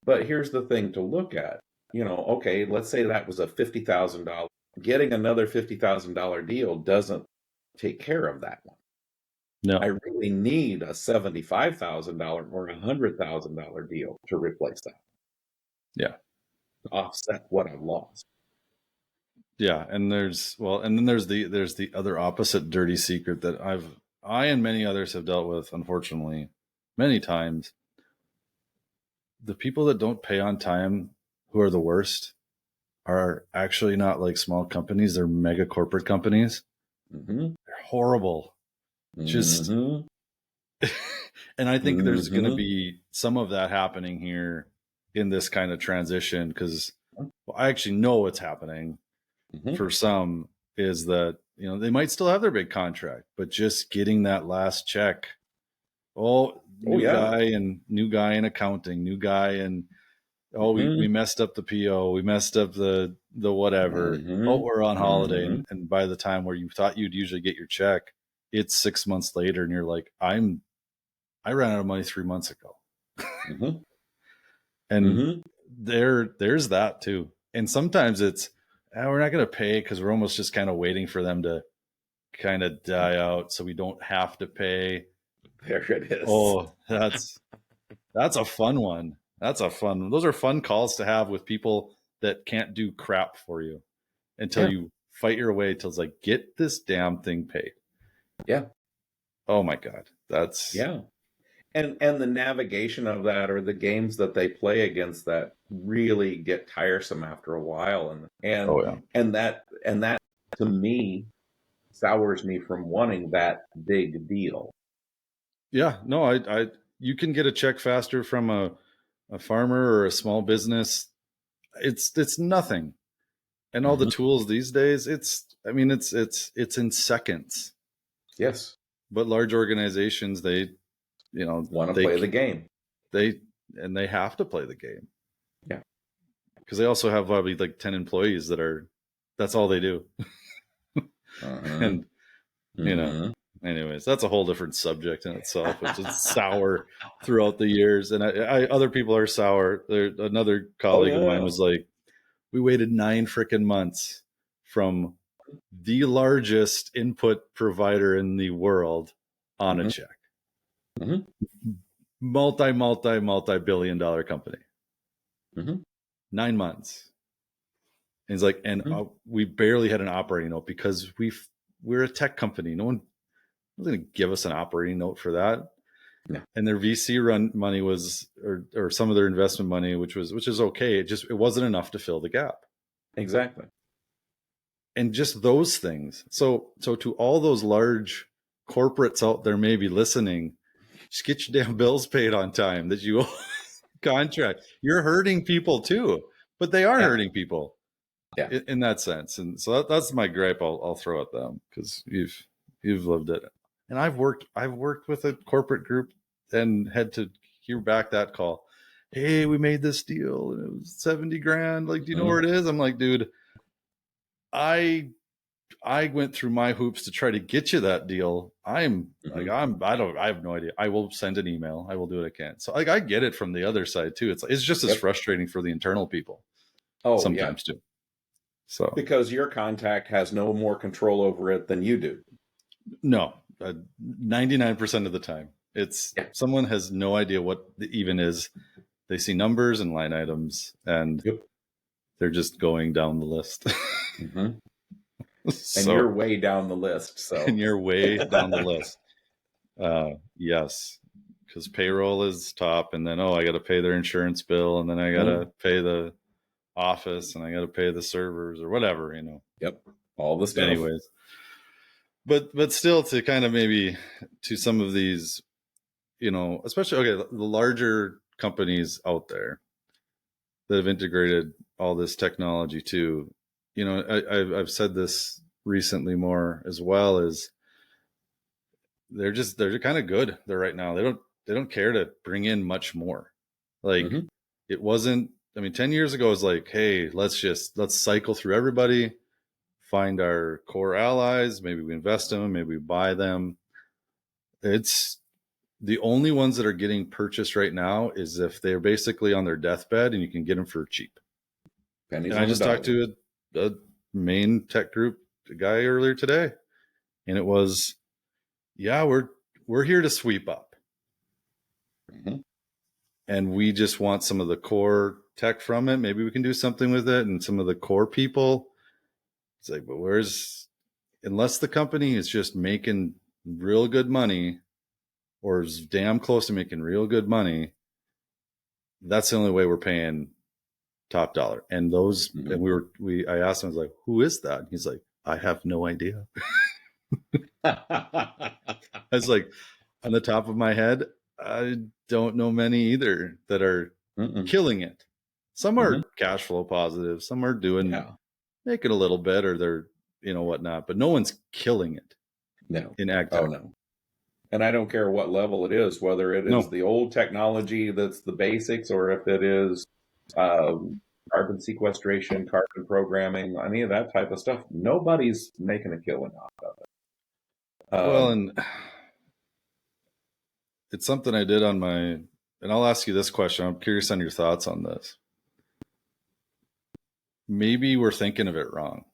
But here's the thing to look at. Okay, let's say that was a $50,000. Getting another $50,000 deal doesn't take care of that one. No. I really need a $75,000 or $100,000 deal to replace that. Yeah. To offset what I've lost. Yeah, and there's the other opposite dirty secret that I and many others have dealt with, unfortunately, many times. The people that don't pay on time, who are the worst, are actually not like small companies. They're mega corporate companies. They're horrible. Just, and I think there's going to be some of that happening here in this kind of transition, because I actually know what's happening. For some is that, they might still have their big contract, but just getting that last check. New guy in accounting, new guy in, we messed up the PO, we messed up the whatever. We're on holiday. And by the time where you thought you'd usually get your check, it's 6 months later, and you're like, I ran out of money 3 months ago. And there's that too. And sometimes it's, we're not going to pay because we're almost just kind of waiting for them to kind of die out so we don't have to pay. There it is. Oh, that's a fun one. Those are fun calls to have with people that can't do crap for you until you fight your way till it's like, get this damn thing paid. Yeah. Oh my God. And the navigation of that, or the games that they play against that, really get tiresome after a while. And that to me sours me from wanting that big deal. Yeah, no, you can get a check faster from a farmer or a small business. It's nothing. And all the tools these days, it's in seconds. Yes. But large organizations, they want to play the game. They have to play the game. Yeah. Because they also have probably like 10 employees that's all they do. And anyways, that's a whole different subject in itself, which is sour throughout the years. And other people are sour. Another colleague of mine was like, we waited 9 freaking months from the largest input provider in the world on a check. Multi-billion dollar company. 9 months. And he's like, we barely had an operating note because we're a tech company. No one was going to give us an operating note for that. Yeah. And their VC run money was, or some of their investment money, which is okay. It wasn't enough to fill the gap. Exactly. And just those things. So to all those large corporates out there maybe listening, just get your damn bills paid on time that you contract. You're hurting people too, but they are hurting people in that sense. And so that's my gripe I'll throw at them, because you've lived it. And I've worked with a corporate group and had to hear back that call. Hey, we made this deal and it was 70 grand. Like, do you know where it is? I'm like, dude, I went through my hoops to try to get you that deal. I have no idea. I will send an email. I will do what I can. So like, I get it from the other side too. It's just as frustrating for the internal people. Sometimes too. So because your contact has no more control over it than you do. No, 99% of the time it's someone has no idea what the even is. They see numbers and line items and they're just going down the list. And you're way down the list. And you're way down the list. Yes, because payroll is top, and then I got to pay their insurance bill, and then I got to pay the office, and I got to pay the servers or whatever, Yep, all the stuff. Anyways, but still, to kind of maybe to some of these, especially the larger companies out there that have integrated all this technology too. I've said this recently more as well, is they're kind of good there right now. They don't care to bring in much more. Like it wasn't, 10 years ago it was like, hey, let's cycle through everybody, find our core allies. Maybe we invest in them, maybe we buy them. It's the only ones that are getting purchased right now is if they're basically on their deathbed and you can get them for cheap. And I just talked to a main tech group guy earlier today, and it was, we're here to sweep up. And we just want some of the core tech from it. Maybe we can do something with it and some of the core people. It's like, but unless the company is just making real good money or is damn close to making real good money, that's the only way we're paying top dollar. And those, and I asked him, I was like, who is that? And he's like, I have no idea. I was like, on the top of my head, I don't know many either that are killing it. Some are cash flow positive. Some are making a little bit, or they're, whatnot, but no one's killing it. No. In AgTech. Oh, no. And I don't care what level it is, whether it is the old technology that's the basics, or if it is carbon sequestration, carbon programming, any of that type of stuff. Nobody's making a killing off of it. Well, and it's something I did on and I'll ask you this question. I'm curious on your thoughts on this. Maybe we're thinking of it wrong.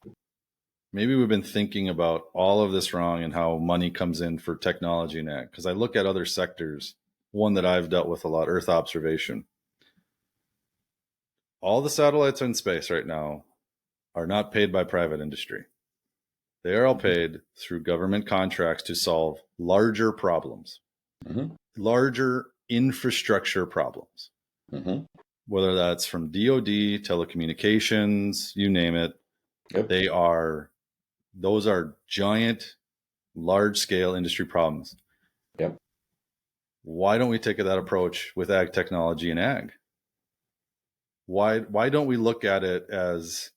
Maybe we've been thinking about all of this wrong and how money comes in for technology and ag. Because I look at other sectors, one that I've dealt with a lot, Earth observation. All the satellites in space right now are not paid by private industry. They are all paid through government contracts to solve larger problems, larger infrastructure problems, whether that's from DoD, telecommunications, you name it. They are Those are giant, large-scale industry problems. Yep. Why don't we take that approach with ag technology and ag? Why don't we look at it as,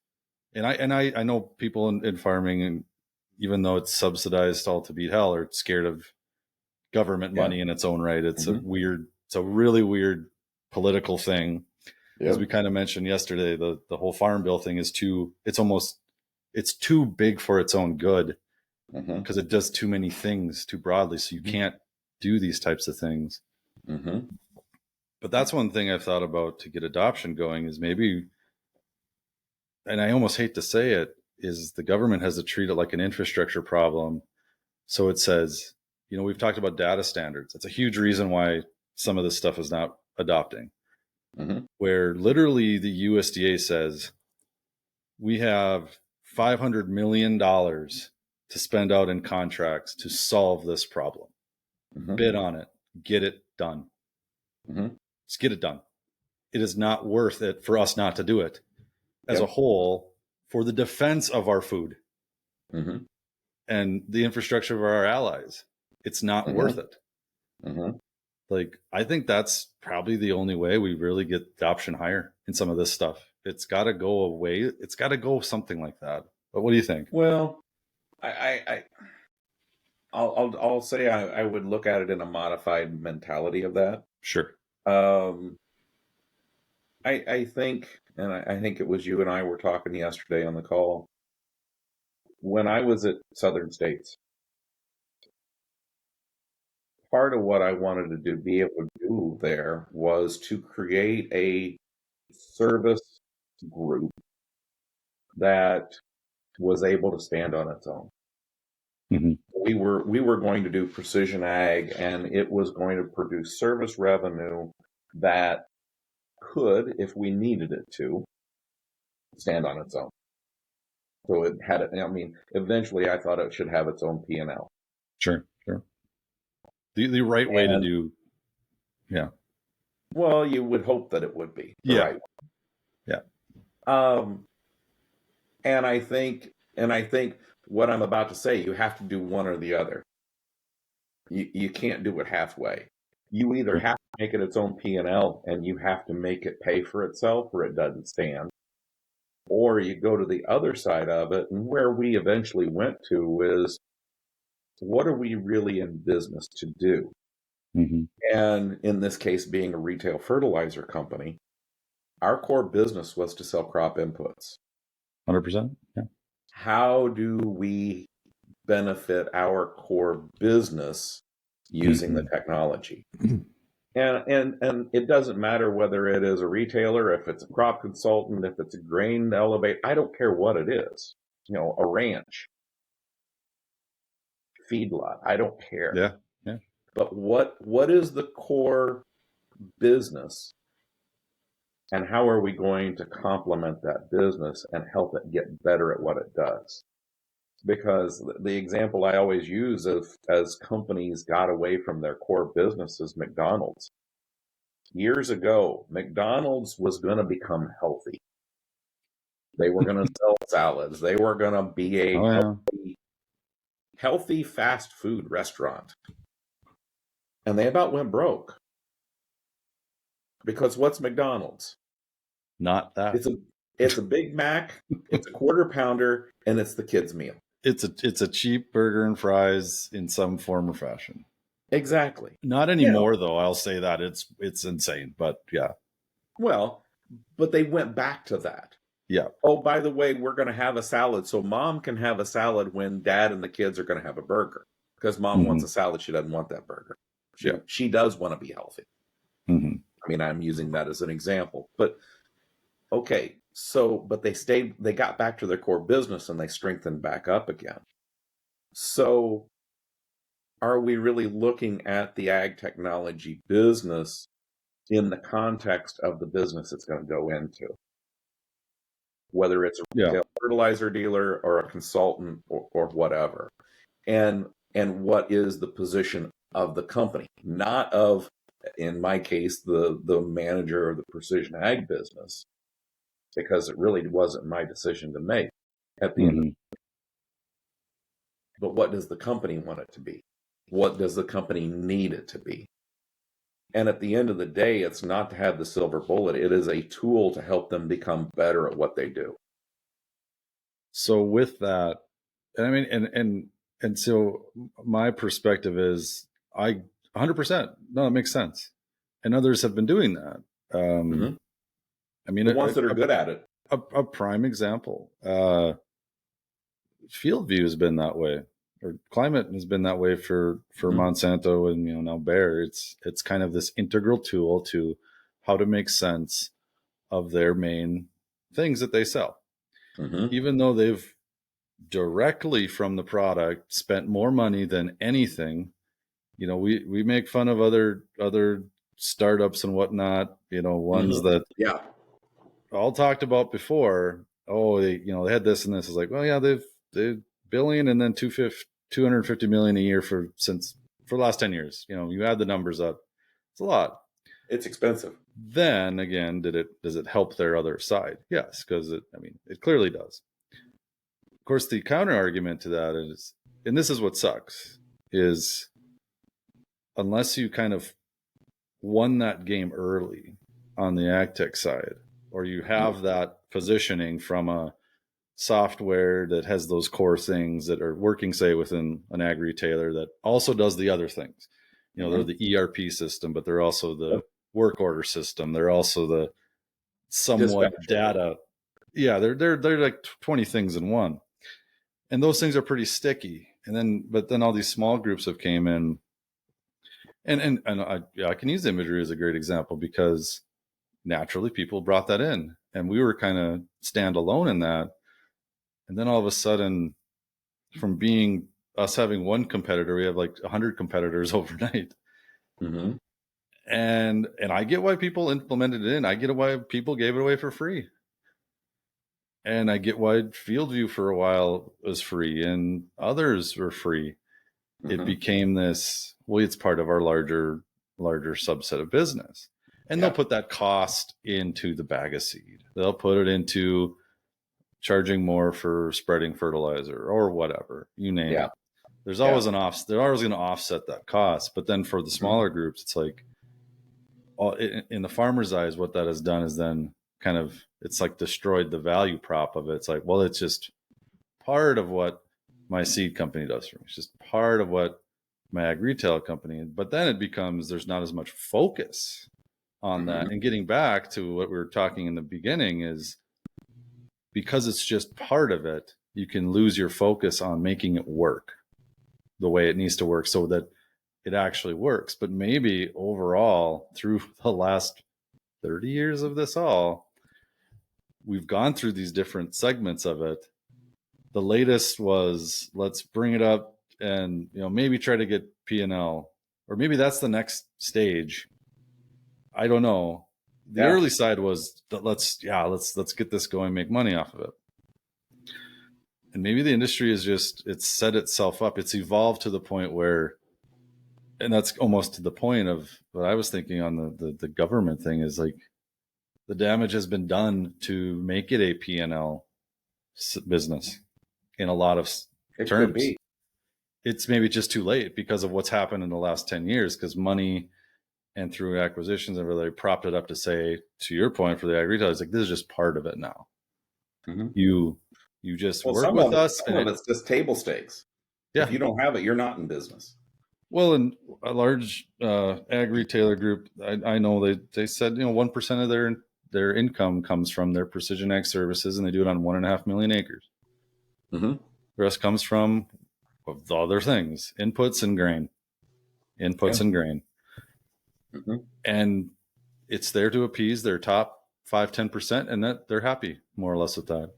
and I know people in farming, and even though it's subsidized all to beat hell, are scared of government money in its own right. It's a really weird political thing. As we kind of mentioned yesterday, the whole farm bill thing is it's too big for its own good, because it does too many things too broadly. So you can't do these types of things. But that's one thing I've thought about to get adoption going is maybe, and I almost hate to say it, is the government has to treat it like an infrastructure problem. So it says, we've talked about data standards. It's a huge reason why some of this stuff is not adopting, where literally the USDA says, we have $500 million to spend out in contracts to solve this problem. Bid on it, get it done. Just get it done. It is not worth it for us not to do it as a whole for the defense of our food and the infrastructure of our allies. It's not worth it. Like, I think that's probably the only way we really get adoption higher in some of this stuff. It's got to go away. It's got to go something like that. But what do you think? Well, I'll say I would look at it in a modified mentality of that. Sure. I think, and I think it was you and I were talking yesterday on the call. When I was at Southern States, part of what I wanted to be able to do there was to create a service group that was able to stand on its own. We were going to do precision ag, and it was going to produce service revenue that could, if we needed it to, stand on its own. So it had it. I mean, eventually, I thought it should have its own P&L. Sure. The right way to do. Yeah. Well, you would hope that it would be the right way. Yeah. And I think what I'm about to say, you have to do one or the other. You can't do it halfway. You either have to make it its own P&L and you have to make it pay for itself or it doesn't stand. Or you go to the other side of it, and where we eventually went to is, what are we really in business to do? And in this case, being a retail fertilizer company, our core business was to sell crop inputs. 100%. Yeah. How do we benefit our core business using the technology? And it doesn't matter whether it is a retailer, if it's a crop consultant, if it's a grain elevator, I don't care what it is. A ranch, feedlot, I don't care. Yeah. But what is the core business, and how are we going to complement that business and help it get better at what it does? Because the example I always use as companies got away from their core business is McDonald's. Years ago, McDonald's was going to become healthy. They were going to sell salads. They were going to be a healthy fast food restaurant. And they about went broke. Because what's McDonald's? Not that. It's a Big Mac, it's a quarter pounder, and it's the kids' meal. It's a cheap burger and fries in some form or fashion. Exactly. Not anymore, though. I'll say that it's insane, but yeah. Well, but they went back to that. Yeah. Oh, by the way, we're going to have a salad, so mom can have a salad when dad and the kids are going to have a burger. Because mom wants a salad, she doesn't want that burger. She does want to be healthy. I mean, I'm using that as an example, but okay. So, but they got back to their core business and they strengthened back up again. So are we really looking at the ag technology business in the context of the business it's going to go into? Whether it's a retail fertilizer dealer or a consultant or whatever. And what is the position of the company? Not of, in my case, the manager of the precision ag business, because it really wasn't my decision to make at the end of the day. but what does the company want it to be? What does the company need it to be? And at the end of the day, it's not to have the silver bullet. It is a tool to help them become better at what they do. So with that, I mean, and so my perspective is, I 100%, no, it makes sense, and others have been doing that. I mean, The ones that are good at it. a prime example, Field View has been that way, or Climate has been that way for Monsanto, and now Bayer. It's kind of this integral tool to how to make sense of their main things that they sell, even though they've directly from the product spent more money than anything. We make fun of other startups and whatnot, ones that all talked about before. Oh, they had this and this. Is like, well, yeah, they've billion and then 250 million a year for the last 10 years. You add the numbers up, it's a lot. It's expensive. Then again, does it help their other side? Yes, because it clearly does. Of course, the counter argument to that is, and this is what sucks, is unless you kind of won that game early on the AgTech side, or you have that positioning from a software that has those core things that are working, say, within an ag retailer that also does the other things. They're the ERP system, but they're also the work order system. They're also the somewhat data. Yeah, they're like 20 things in one. And those things are pretty sticky. But then all these small groups have came in, and I can use Imagery as a great example, because naturally people brought that in, and we were kind of standalone in that. And then all of a sudden, from being us having one competitor, we have like 100 competitors overnight. And I get why people implemented it in. I get why people gave it away for free. And I get why Field View for a while was free and others were free. It became this, well, it's part of our larger subset of business. And they'll put that cost into the bag of seed. They'll put it into charging more for spreading fertilizer or whatever, you name it. There's always they're always going to offset that cost. But then for the smaller groups, it's like, in the farmer's eyes, what that has done is then kind of, it's like destroyed the value prop of it. It's like, well, it's just part of what my seed company does for me. It's just part of what my ag retail company. But then it becomes, there's not as much focus on that. And getting back to what we were talking in the beginning is, because it's just part of it, you can lose your focus on making it work the way it needs to work so that it actually works. But maybe overall, through the last 30 years of this all, we've gone through these different segments of it. The latest was, let's bring it up and maybe try to get P&L, or maybe that's the next stage. I don't know. The early side was that let's get this going, make money off of it. And maybe the industry is it's set itself up. It's evolved to the point where, and that's almost to the point of what I was thinking on the government thing, is like, the damage has been done to make it a P&L business in a lot of terms. Could be. It's maybe just too late because of what's happened in the last 10 years, because money and through acquisitions and really propped it up to say, to your point, for the ag retail, it's like, this is just part of it now. You just work with us. Some of it's just table stakes. Yeah. If you don't have it, you're not in business. Well, in a large ag retailer group, I know they said 1% of their income comes from their precision ag services, and they do it on 1.5 million acres. The rest comes from the other things, inputs and grain. And it's there to appease their top 5-10%, and that they're happy more or less with that.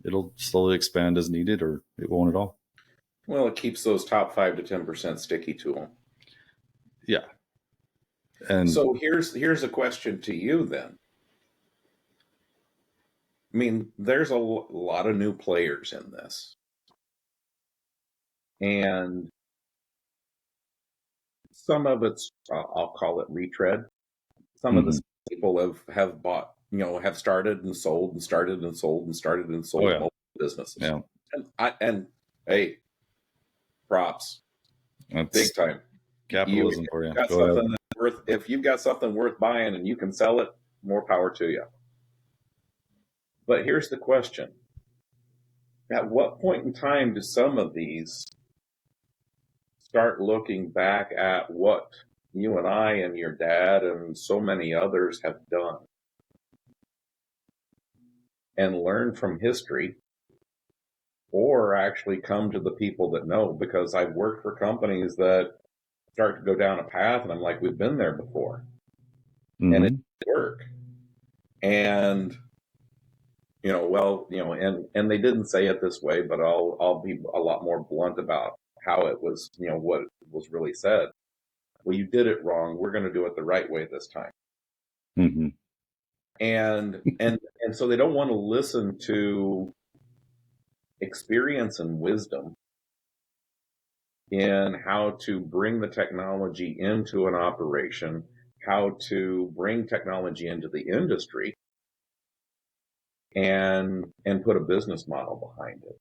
It'll slowly expand as needed, or it won't at all. Well, it keeps those top 5 to 10% sticky to them. Yeah. And so here's a question to you then. I mean, there's a lot of new players in this. And some of it's, I'll call it retread. Some of the people have bought, have started and sold and started and sold and started and sold multiple businesses. Yeah. And hey, Props, That's big time. capitalism for you. Got Go ahead. something that's worth. If you've got something worth buying and you can sell it, more power to you. But here's the question: at what point in time do some of these start looking back at what you and I and your dad and so many others have done and learn from history, or actually come to the people that know? Because I've worked for companies that start to go down a path and I'm like, we've been there before and it didn't work. And and they didn't say it this way, but I'll be a lot more blunt about how it was, what was really said. Well, you did it wrong. We're going to do it the right way this time. Mm-hmm. And so they don't want to listen to experience and wisdom in how to bring the technology into an operation, how to bring technology into the industry, and put a business model behind it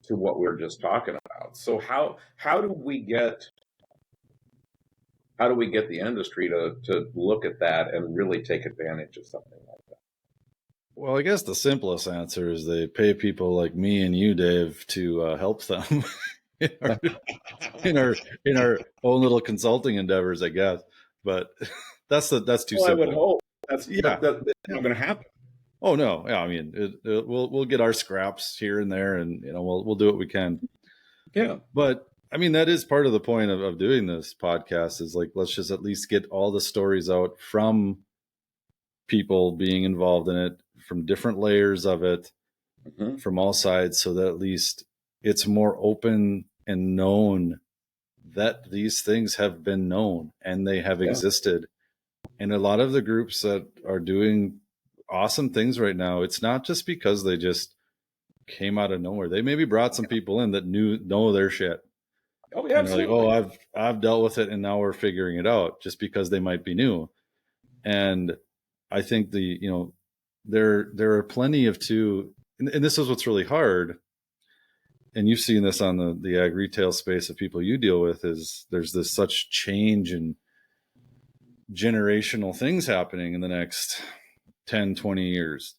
to what we were just talking about. So how do we get the industry to look at that and really take advantage of something like that? Well, I guess the simplest answer is they pay people like me and you, Dave, to help them in our own little consulting endeavors, I guess. But that's too simple. I would hope that's not going to happen. Oh no, yeah. I mean, we'll get our scraps here and there, and we'll do what we can. Yeah. But I mean, that is part of the point of doing this podcast is like, let's just at least get all the stories out from people being involved in it, from different layers of it, from all sides, so that at least it's more open and known that these things have been known and they have existed. And a lot of the groups that are doing awesome things right now, it's not just because they just came out of nowhere. They maybe brought some people in that know their shit. Oh yeah, absolutely. Like, I've dealt with it and now we're figuring it out, just because they might be new. And I think there are plenty of and this is what's really hard. And you've seen this on the ag retail space of people you deal with, is there's this such change and generational things happening in the next 10, 20 years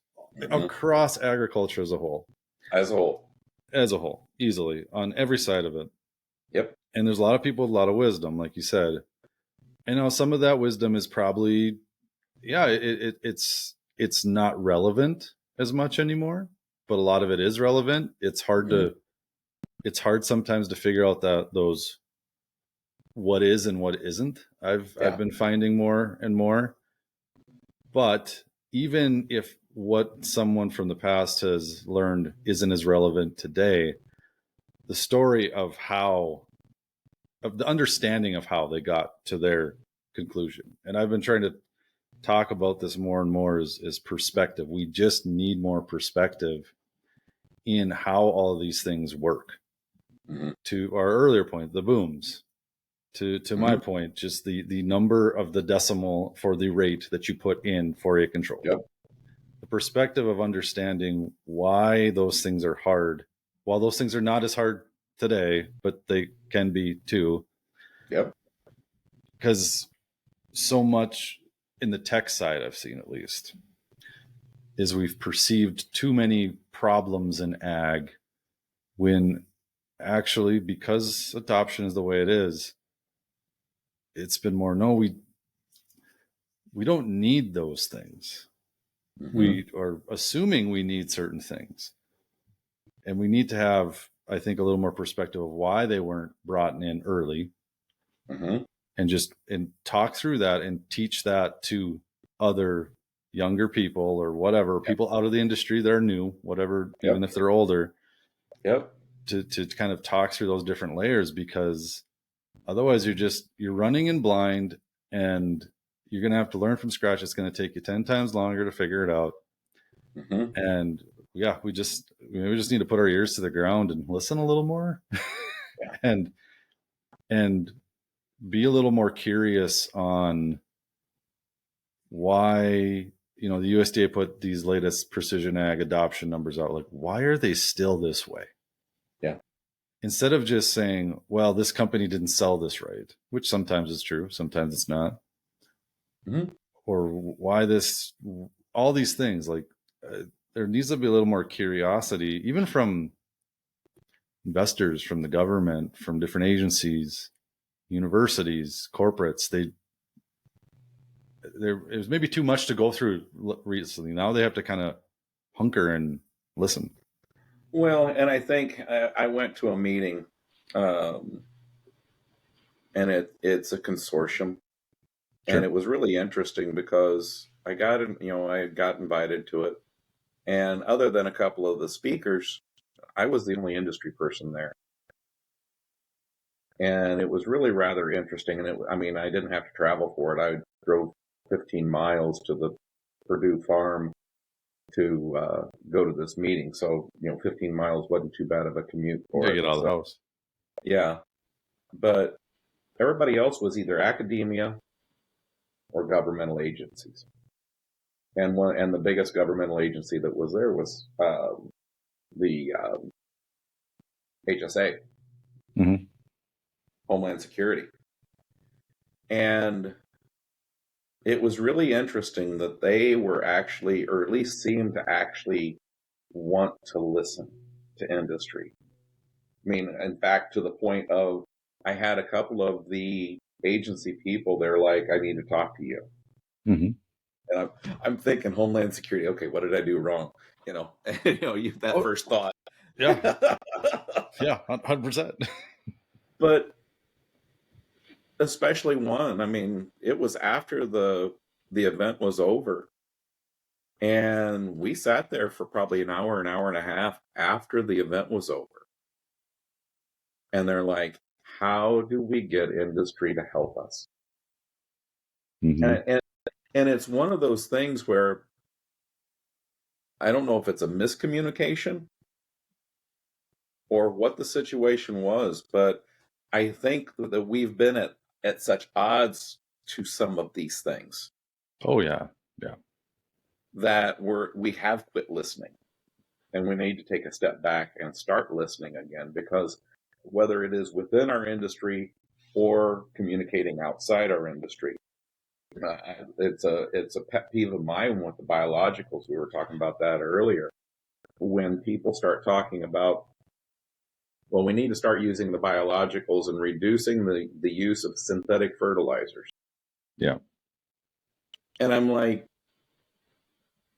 across agriculture as a whole. As a whole, easily, on every side of it. Yep. And there's a lot of people with a lot of wisdom, like you said. And some of that wisdom is probably, it's not relevant as much anymore, but a lot of it is relevant. It's hard sometimes to figure out those what is and what isn't. I've been finding more and more. But even if what someone from the past has learned isn't as relevant today, the story of the understanding of how they got to their conclusion. And I've been trying to talk about this more and more is perspective. We just need more perspective in how all of these things work. To our earlier point, the booms. To my point, just the number of the decimal for the rate that you put in for a control. Yep. The perspective of understanding why those things are hard, while those things are not as hard today, but they can be too. Yep. Because so much in the tech side, I've seen at least, is we've perceived too many problems in ag, when actually, because adoption is the way it is, it's been more, no, we don't need those things. We are assuming we need certain things. And we need to have, I think, a little more perspective of why they weren't brought in early, and talk through that and teach that to other younger people or whatever, people out of the industry that are new, whatever, even if they're older, to kind of talk through those different layers, because otherwise you're running in blind and you're going to have to learn from scratch. It's going to take you 10 times longer to figure it out. And we just need to put our ears to the ground and listen a little more and be a little more curious on why, the USDA put these latest precision ag adoption numbers out. Like, why are they still this way? Yeah. instead of just saying, well, this company didn't sell this right, which sometimes is true, sometimes it's not, or why this, all these things, like there needs to be a little more curiosity, even from investors, from the government, from different agencies, universities, corporates. It was maybe too much to go through recently. Now they have to kind of hunker and listen. Well, and I think I went to a meeting, and it's a consortium, and it was really interesting because I got invited to it, and other than a couple of the speakers, I was the only industry person there, and it was really rather interesting. And I didn't have to travel for it. I drove 15 miles to the Purdue farm to go to this meeting. So, 15 miles wasn't too bad of a commute for You it. get out of the house. Yeah. But everybody else was either academia or governmental agencies. And the biggest governmental agency that was there was the HSA, Homeland Security. And it was really interesting that they were actually, or at least seemed to actually want to listen to industry. I mean, in fact, to the point of, I had a couple of the agency people, they're like, I need to talk to you. And I'm thinking Homeland Security, okay, what did I do wrong? That first thought. Yeah. Yeah, 100%. But especially one, it was after the event was over. And we sat there for probably an hour and a half after the event was over. And they're like, how do we get industry to help us? And it's one of those things where I don't know if it's a miscommunication or what the situation was, but I think that we've been at such odds to some of these things. Oh, yeah. Yeah. That we have quit listening, and we need to take a step back and start listening again, because whether it is within our industry or communicating outside our industry, it's a pet peeve of mine with the biologicals. We were talking about that earlier. When people start talking about, well, we need to start using the biologicals and reducing the use of synthetic fertilizers. Yeah. And I'm like,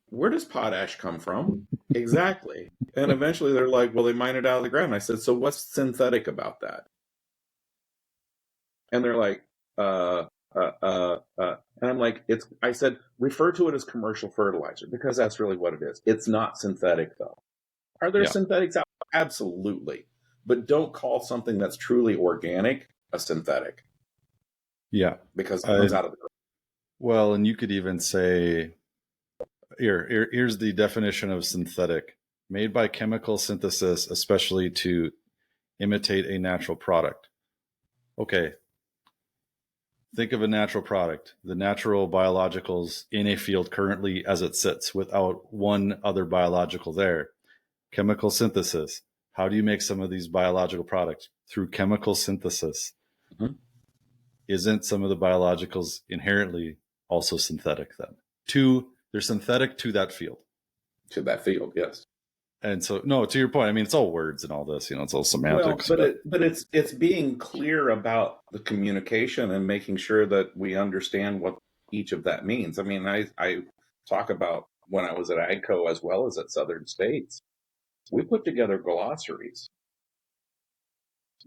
where does potash come from? Exactly. And eventually they're like, well, they mine it out of the ground. I said, so what's synthetic about that? And they're like, and I'm like, I said, refer to it as commercial fertilizer, because that's really what it is. It's not synthetic, though. Are there synthetics out? Absolutely. But don't call something that's truly organic a synthetic. Yeah. Because it comes out of the ground. Well, and you could even say, here's the definition of synthetic: made by chemical synthesis, especially to imitate a natural product. Okay. Think of a natural product, the natural biologicals in a field currently as it sits without one other biological there. Chemical synthesis. How do you make some of these biological products? Through chemical synthesis. Isn't some of the biologicals inherently also synthetic then? They're synthetic to that field. To that field, yes. And so, no, to your point, it's all words and all this, it's all semantics. Well, but it's being clear about the communication and making sure that we understand what each of that means. I talk about when I was at AGCO as well as at Southern States, we put together glossaries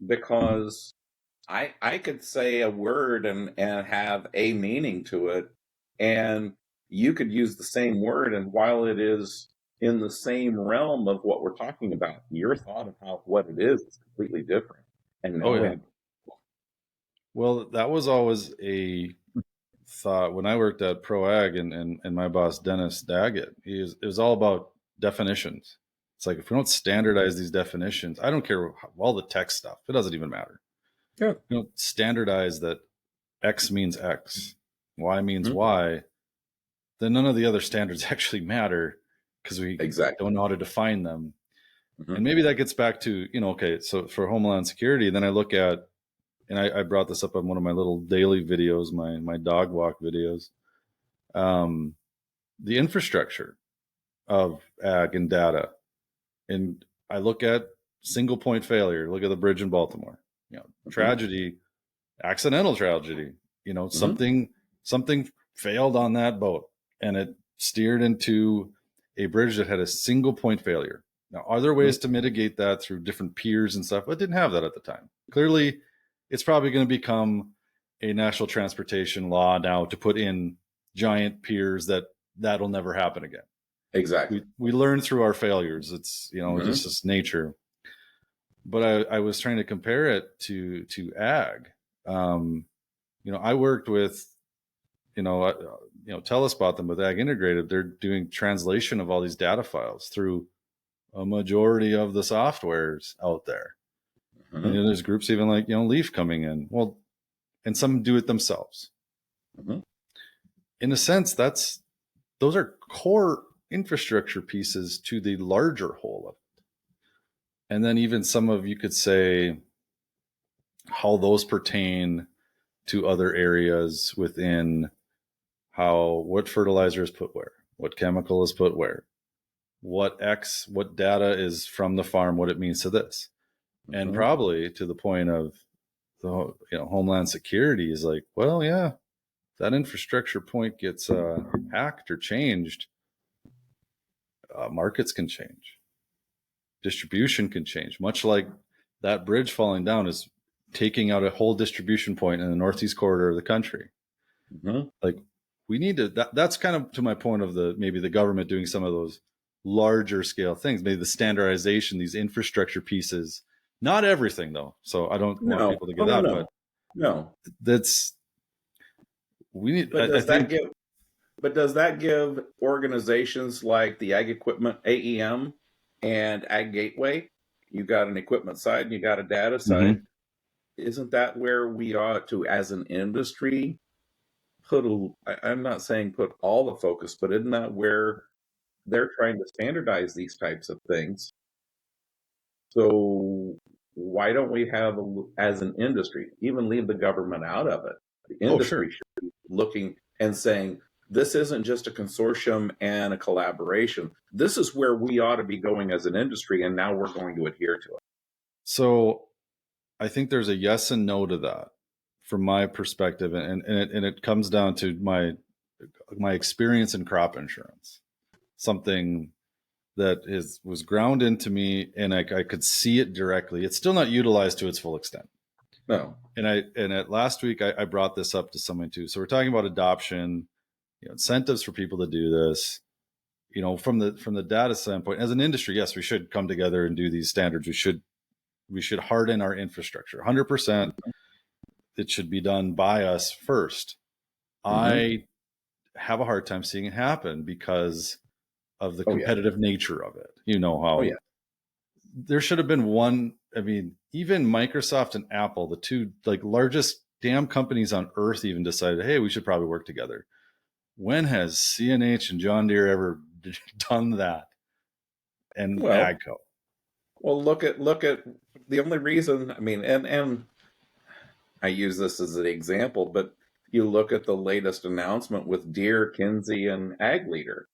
because I could say a word and have a meaning to it, and you could use the same word, and while it is in the same realm of what we're talking about, your thought of what it is completely different. And well, that was always a thought when I worked at ProAg, and my boss Dennis Daggett. It was all about definitions. It's like, if we don't standardize these definitions, I don't care all the tech stuff. It doesn't even matter. Yeah. You don't standardize that X means X, Y means Y, then none of the other standards actually matter, because we don't know how to define them. Mm-hmm. And maybe that gets back to, okay, so for Homeland Security, then I look at, and I brought this up on one of my little daily videos, my dog walk videos, the infrastructure of ag and data. And I look at single point failure, look at the bridge in Baltimore, tragedy, accidental tragedy, something failed on that boat and it steered into a bridge that had a single point failure. Now, are there ways to mitigate that through different piers and stuff? But didn't have that at the time. Clearly, it's probably going to become a national transportation law now to put in giant piers that'll never happen again. Exactly. We learn through our failures. It's, just nature. But I was trying to compare it to ag. I worked with, tell us about them with Ag Integrated. They're doing translation of all these data files through a majority of the softwares out there. Mm-hmm. And there's groups even like, Leaf coming in. Well, and some do it themselves. Mm-hmm. In a sense, those are core infrastructure pieces to the larger whole of it. And then even some of, you could say, how those pertain to other areas within what fertilizer is put where, what chemical is put where, what data is from the farm, what it means to this. Mm-hmm. And probably to the point of the Homeland Security is like, well, yeah, that infrastructure point gets hacked or changed, markets can change, distribution can change, much like that bridge falling down is taking out a whole distribution point in the northeast corridor of the country. Mm-hmm. Like, we need to, that's kind of to my point of maybe the government doing some of those larger scale things, maybe the standardization, these infrastructure pieces, not everything though. So I don't want people to get that, but that's, we need, but does that give organizations like the Ag Equipment AEM and Ag Gateway, you got an equipment side and you got a data side. Mm-hmm. Isn't that where we ought to, as an industry, I'm not saying put all the focus, but isn't that where they're trying to standardize these types of things? So why don't we have, as an industry, even leave the government out of it? The industry should be looking and saying, this isn't just a consortium and a collaboration. This is where we ought to be going as an industry, and now we're going to adhere to it. So I think there's a yes and no to that from my perspective. And it comes down to my experience in crop insurance, something that was ground into me and I could see it directly. It's still not utilized to its full extent. No. And last week I brought this up to someone too. So we're talking about adoption, incentives for people to do this, from the data standpoint. As an industry, yes, we should come together and do these standards. We should harden our infrastructure 100%. It should be done by us first. Mm-hmm. I have a hard time seeing it happen because of the competitive nature of it. How there should have been one. I mean, even Microsoft and Apple, the two largest damn companies on earth, even decided, hey, we should probably work together. When has CNH and John Deere ever done that? And AGCO. Well, look at the only reason, I mean, and I use this as an example, but you look at the latest announcement with Deere, Kinsey, and Ag Leader.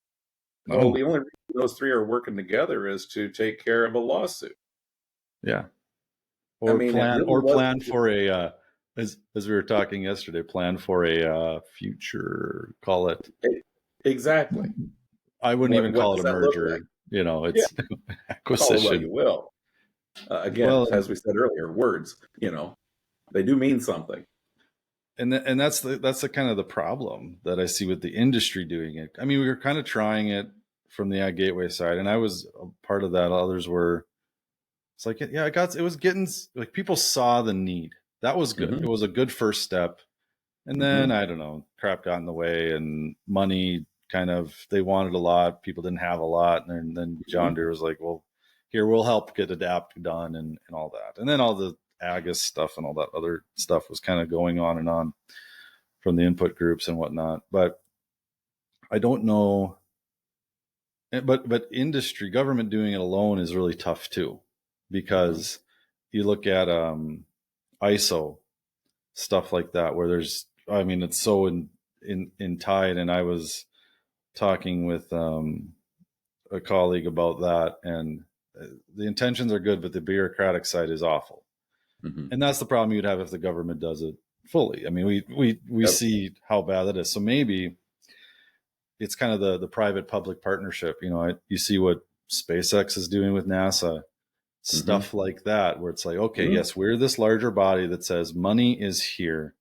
Well, the only reason those three are working together is to take care of a lawsuit. Yeah. Or plan for a, as we were talking yesterday, plan for a future, call it. Exactly. I wouldn't even call it a merger. It's acquisition. Call it what you will. Again, as we said earlier, words, they do mean something. And that's the kind of the problem that I see with the industry doing it. I mean, we were kind of trying it from the Ag Gateway side, and I was a part of that. Others were. It's like, yeah, it was getting, like, people saw the need. That was good. Mm-hmm. It was a good first step. And then, I don't know, crap got in the way and money they wanted a lot. People didn't have a lot. And then John Deere was like, well, here, we'll help get ADAPT done and all that. And then all the Agus stuff and all that other stuff was kind of going on and on from the input groups and whatnot. But I don't know But industry, government doing it alone is really tough too, because you look at ISO stuff like that, where there's, I mean, it's so in tied. And I was talking with a colleague about that, and the intentions are good, but the bureaucratic side is awful. And that's the problem you'd have if the government does it fully. I mean, we see how bad it is. So maybe it's kind of the private public partnership. You know, you see what SpaceX is doing with NASA, stuff like that, where it's like, okay, yes, we're this larger body that says money is here,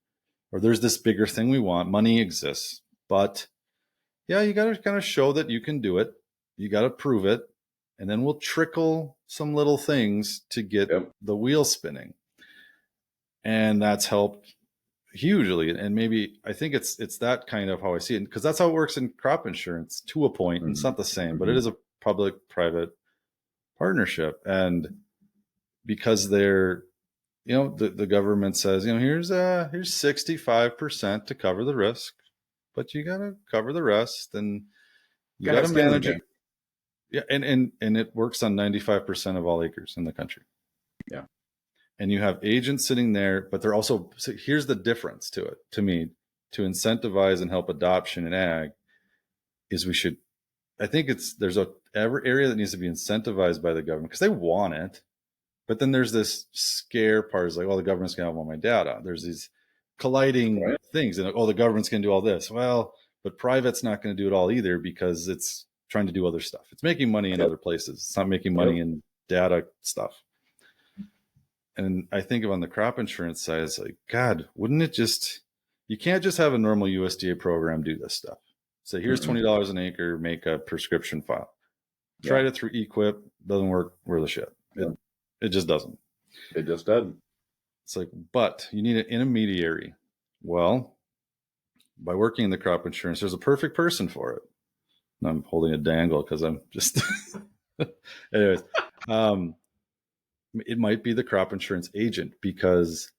or there's this bigger thing we want. Money exists, but yeah, you got to kind of show that you can do it. You got to prove it, and then we'll trickle some little things to get the wheel spinning. And that's helped hugely. And maybe I think it's that kind of how I see it, because that's how it works in crop insurance to a point. And it's not the same, but it is a public-private partnership. And because they're, you know, the government says, you know, here's 65% to cover the risk, but you got to cover the rest, and you got to manage it. Yeah, and it works on 95% of all acres in the country. Yeah. And you have agents sitting there, but they're also, so here's the difference to it, to me, to incentivize and help adoption in ag is I think there's every area that needs to be incentivized by the government because they want it. But then there's this scare part, is like, oh, the government's going to have all my data. There's these colliding things, and the government's going to do all this. Well, but private's not going to do it all either, because it's trying to do other stuff. It's making money in other places. It's not making money in data stuff. And I think on the crop insurance side, it's like, God, wouldn't it just, you can't just have a normal USDA program do this stuff. Say, here's $20 an acre, make a prescription file. Tried it through Equip, doesn't work worth a shit. It just doesn't. It just doesn't. It's like, but you need an intermediary. Well, by working in the crop insurance, there's a perfect person for it. And I'm holding a dangle because I'm just, anyways. It might be the crop insurance agent, because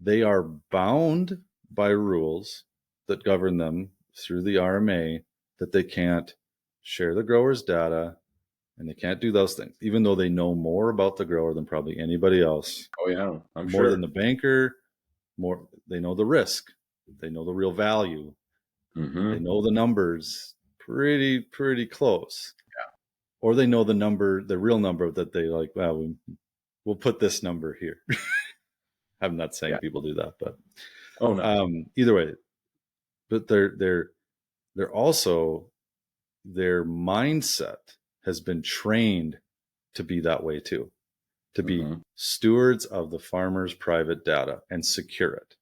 they are bound by rules that govern them through the RMA, that they can't share the grower's data, and they can't do those things, even though they know more about the grower than probably anybody else. Oh yeah, I'm more sure. Than the banker. More, they know the risk, they know the real value, they know the numbers pretty close. Yeah. Or they know the real number that they like. Well, we'll put this number here. I'm not saying people do that, but either way. But they're also, their mindset has been trained to be that way too, to be stewards of the farmer's private data and secure it.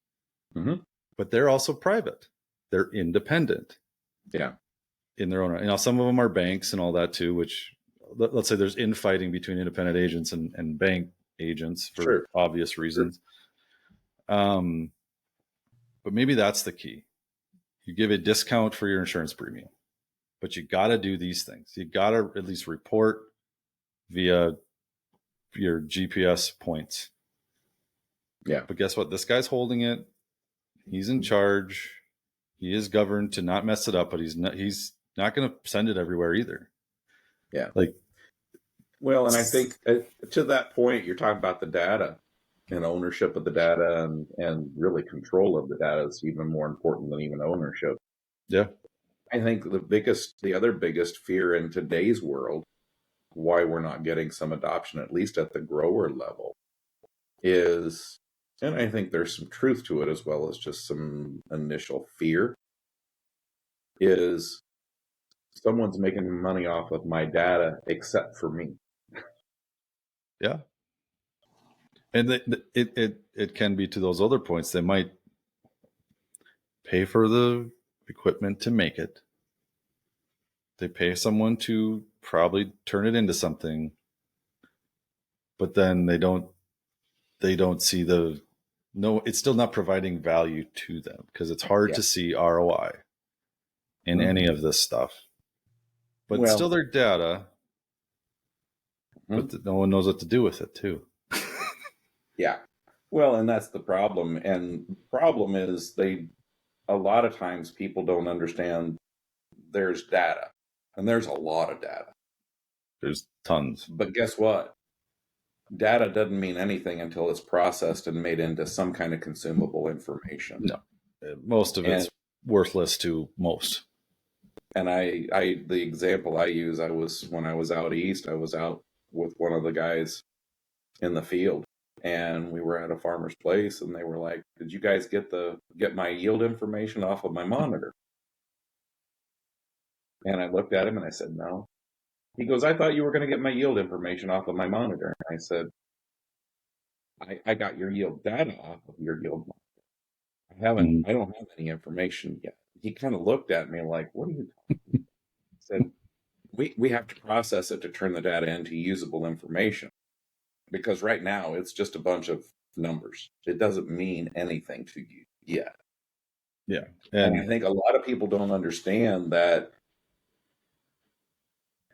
But they're also private. They're independent. Yeah. In their own right. You know, some of them are banks and all that too, which, let's say there's infighting between independent agents and bank agents for obvious reasons. But maybe that's the key. You give a discount for your insurance premium, but you got to do these things. You got to at least report via your GPS points. Yeah. But guess what? This guy's holding it. He's in charge. He is governed to not mess it up, but he's not going to send it everywhere either. Yeah. Like, well, and I think to that point, you're talking about the data and ownership of the data, and really control of the data is even more important than even ownership. Yeah. I think the other biggest fear in today's world, why we're not getting some adoption, at least at the grower level, is, and I think there's some truth to it as well as just some initial fear, is someone's making money off of my data except for me. Yeah. And it can be to those other points. They might pay for the equipment to make it. They pay someone to probably turn it into something, but then they don't see it's still not providing value to them, because it's hard to see ROI in any of this stuff. But it's still their data, but no one knows what to do with it too. Yeah. Well, and that's the problem. And the problem is a lot of times people don't understand there's data. And there's a lot of data. There's tons. But guess what? Data doesn't mean anything until it's processed and made into some kind of consumable information. No, most of it's worthless to most. And the example I use, when I was out east, I was out with one of the guys in the field, and we were at a farmer's place, and they were like, "Did you guys get my yield information off of my monitor?" And I looked at him and I said, "No." He goes, "I thought you were going to get my yield information off of my monitor." And I said, I got your yield data off of your yield monitor. I don't have any information yet. He kind of looked at me like, "What are you talking about?" I said, we have to process it to turn the data into usable information, because right now it's just a bunch of numbers. It doesn't mean anything to you yet. Yeah. And I think a lot of people don't understand that.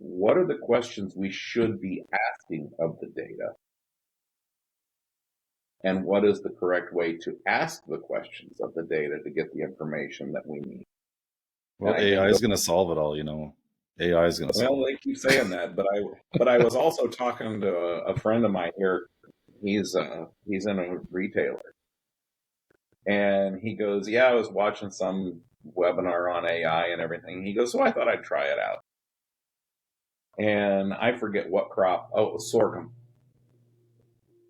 What are the questions we should be asking of the data? And what is the correct way to ask the questions of the data to get the information that we need? Well, AI is going to solve it all, AI is going to solve it. Well, they keep saying that, but I was also talking to a friend of mine here. He's in a retailer, and he goes, "Yeah, I was watching some webinar on AI and everything." He goes, "So I thought I'd try it out." And I forget what crop. Oh, it was sorghum.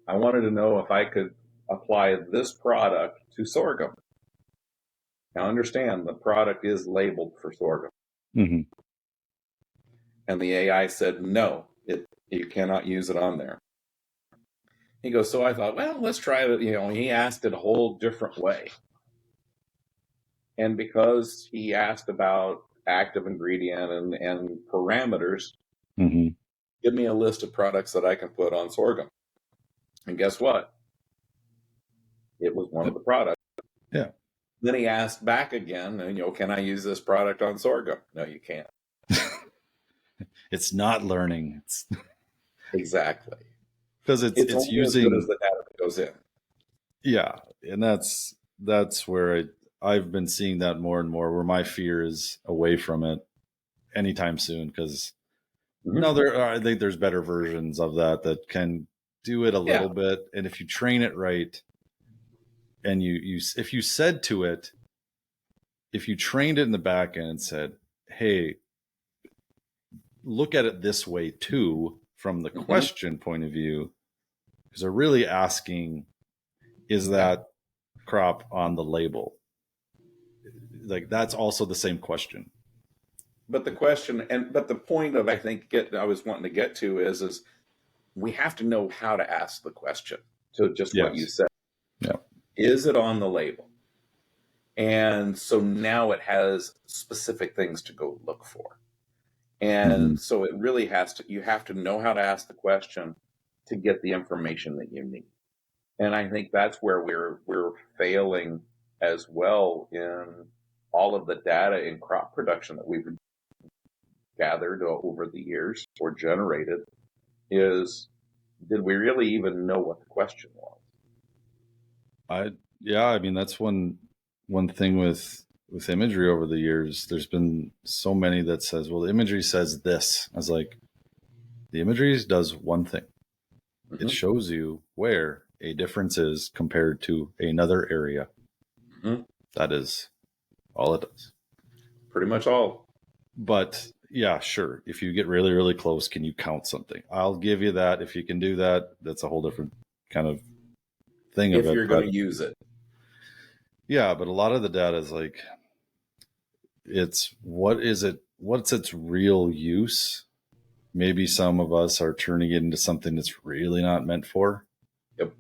I wanted to know if I could apply this product to sorghum. Now, understand, the product is labeled for sorghum. Mm-hmm. And the AI said, no, you cannot use it on there. He goes, so I thought, well, let's try it. He asked it a whole different way. And because he asked about active ingredient and parameters, give me a list of products that I can put on sorghum. And guess what? It was one of the products. Yeah. Then he asked back again, can I use this product on sorghum? No, you can't. It's not learning. Exactly. Because it's using as good as the data that goes in. Yeah. And that's where I've been seeing that more and more, where my fear is away from it anytime soon. Because I think there's better versions of that can do it a little bit. And if you train it right, and if you said to it, if you trained it in the back end and said, hey, look at it this way too, from the question point of view, because they're really asking, is that crop on the label? Like, that's also the same question. But the question, but the point of, I think, I was wanting to get to is we have to know how to ask the question. So just what you said. Yeah. Is it on the label? And so now it has specific things to go look for. And so it really you have to know how to ask the question to get the information that you need. And I think that's where we're failing as well in all of the data in crop production that we've gathered over the years or generated. Did we really even know what the question was? I mean, that's one thing with imagery over the years. There's been so many that says, well, the imagery says this. I was like, the imagery does one thing. It shows you where a difference is compared to another area. That is all it does. Pretty much all. But yeah, sure. If you get really, really close, can you count something? I'll give you that. If you can do that, that's a whole different kind of thing. If you're going to use it. Yeah, but a lot of the data is like, what's its real use? Maybe some of us are turning it into something that's really not meant for. Yep.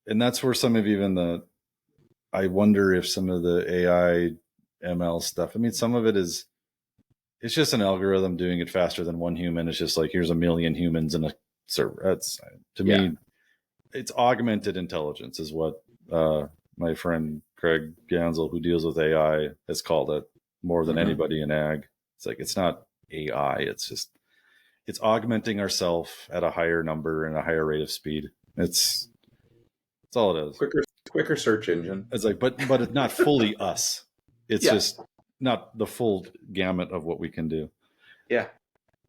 And that's where some of I wonder if some of the AI ML stuff, I mean, some of it's just an algorithm doing it faster than one human. It's just like, here's a million humans in a server. That's, to me, it's augmented intelligence is what my friend Craig Gansel, who deals with AI, has called it more than anybody in ag. It's like, it's not AI. It's augmenting ourselves at a higher number and a higher rate of speed. That's all it is. Quicker search engine. It's like, but it's not fully us. It's just not the full gamut of what we can do. Yeah.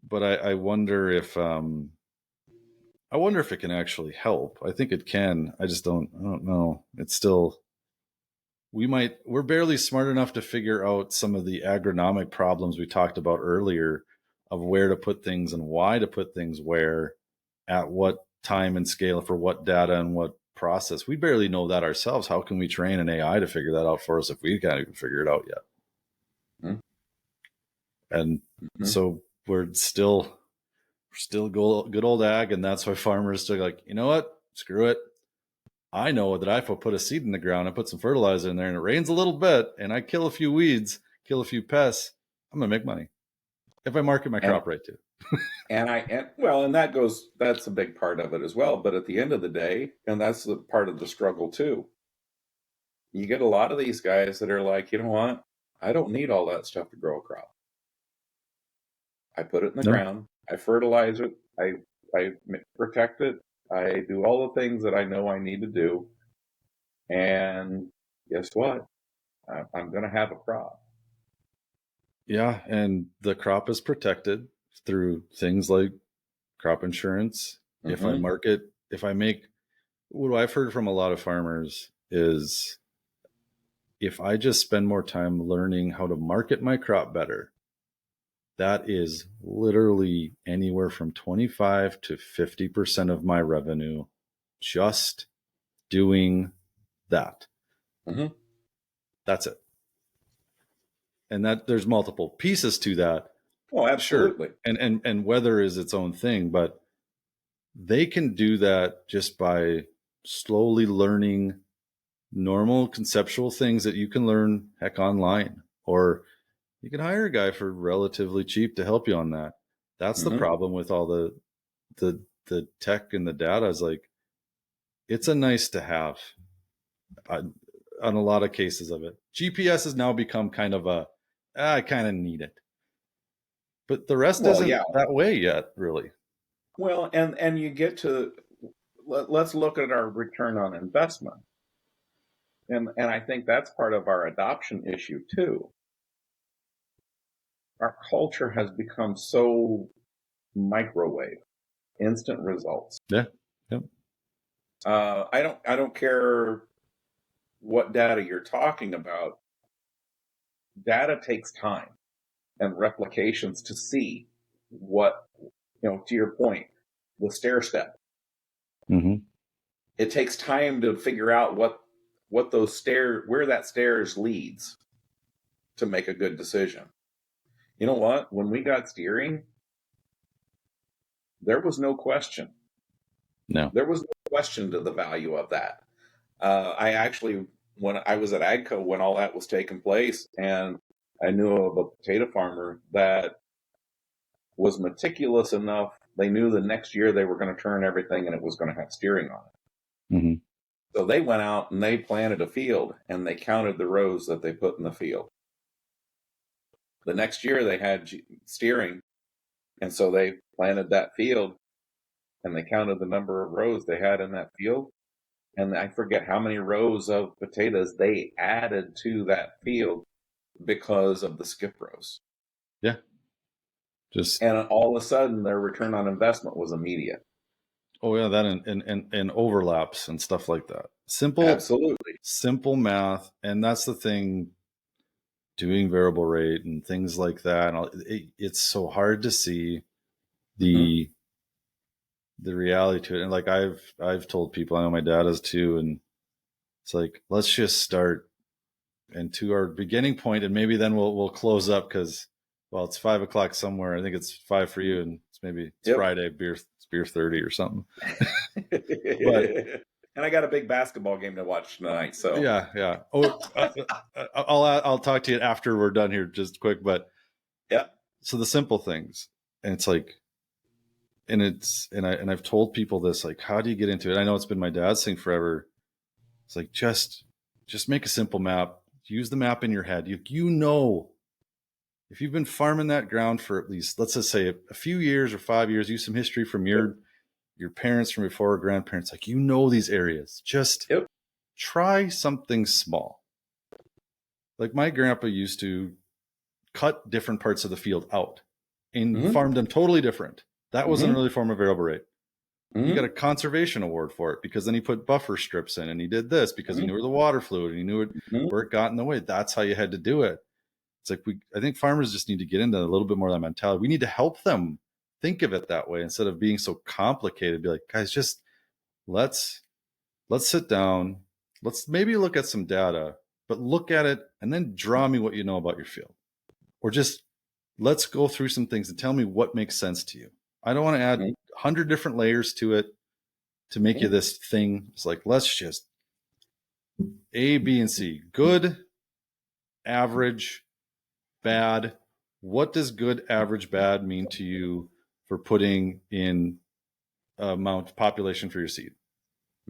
But I wonder if it can actually help. I think it can. I don't know. It's still, we're barely smart enough to figure out some of the agronomic problems we talked about earlier of where to put things and why to put things where, at what time and scale, for what data and what process. We barely know that ourselves. How can we train an AI to figure that out for us if we can't even figure it out yet? Mm-hmm. And so we're still good old ag, and that's why farmers still like, you know what? Screw it. I know that if I put a seed in the ground, I put some fertilizer in there, and it rains a little bit, and I kill a few weeds, kill a few pests, I'm gonna make money if I market my crop right too. And that's a big part of it as well. But at the end of the day, and that's the part of the struggle too, you get a lot of these guys that are like, you know what? I don't need all that stuff to grow a crop. I put it in the ground, I fertilize it, I protect it, I do all the things that I know I need to do. And guess what? I'm going to have a crop. Yeah, and the crop is protected through things like crop insurance. If I make, what I've heard from a lot of farmers is, if I just spend more time learning how to market my crop better, that is literally anywhere from 25 to 50% of my revenue, just doing that. That's it. And that there's multiple pieces to that. Oh, absolutely. Sure. And weather is its own thing, but they can do that just by slowly learning normal conceptual things that you can learn online, or you can hire a guy for relatively cheap to help you on that. That's the problem with all the tech and the data, is like, it's a nice to have on a lot of cases of it. GPS has now become kind of I kind of need it. But the rest isn't that way yet, really. Well, and you get to, let's look at our return on investment. And I think that's part of our adoption issue too. Our culture has become so microwave, instant results. Yeah. Yep. I don't care what data you're talking about. Data takes time and replications to see what, to your point, the stair step. It takes time to figure out what those where that stairs leads to make a good decision. You know what? When we got steering, there was no question. No. There was no question to the value of that. I actually, when I was at AGCO, when all that was taking place, and I knew of a potato farmer that was meticulous enough, they knew the next year they were going to turn everything and it was going to have steering on it. So they went out and they planted a field and they counted the rows that they put in the field. The next year they had steering, and so they planted that field and they counted the number of rows they had in that field. And I forget how many rows of potatoes they added to that field because of the skip rows. Yeah. And all of a sudden their return on investment was immediate. Oh yeah, that and overlaps and stuff like that. Absolutely simple math. And that's the thing, doing variable rate and things like that. And it's so hard to see the reality to it. And like I've told people, I know my dad is too, and it's like, let's just start, and to our beginning point, and maybe then we'll close up, because, well, it's 5 o'clock somewhere. I think it's 5 for you, and it's Friday, beer 30 or something. But, and I got a big basketball game to watch tonight. So yeah. Oh, I'll talk to you after we're done here, just quick. But yeah. So the simple things, and it's like, and I've told people this, like, how do you get into it? I know it's been my dad's thing forever. It's like, just make a simple map. Use the map in your head. If you've been farming that ground for at least, let's just say a few years or 5 years, use some history from your parents from before, or grandparents, like, these areas. Just try something small. Like my grandpa used to cut different parts of the field out and farmed them totally different. That was an early form of variable rate. He got a conservation award for it because then he put buffer strips in, and he did this because he knew where the water fluid and he knew where it got in the way. That's how you had to do it. It's like I think farmers just need to get into a little bit more of that mentality. We need to help them think of it that way instead of being so complicated. Be like, guys, just let's sit down. Let's maybe look at some data, but look at it and then draw me what you know about your field. Or just let's go through some things and tell me what makes sense to you. I don't want to add 100 different layers to it to make you this thing. It's like, let's just A, B, and C. Good, average, bad. What does good, average, bad mean to you for putting in amount population for your seed?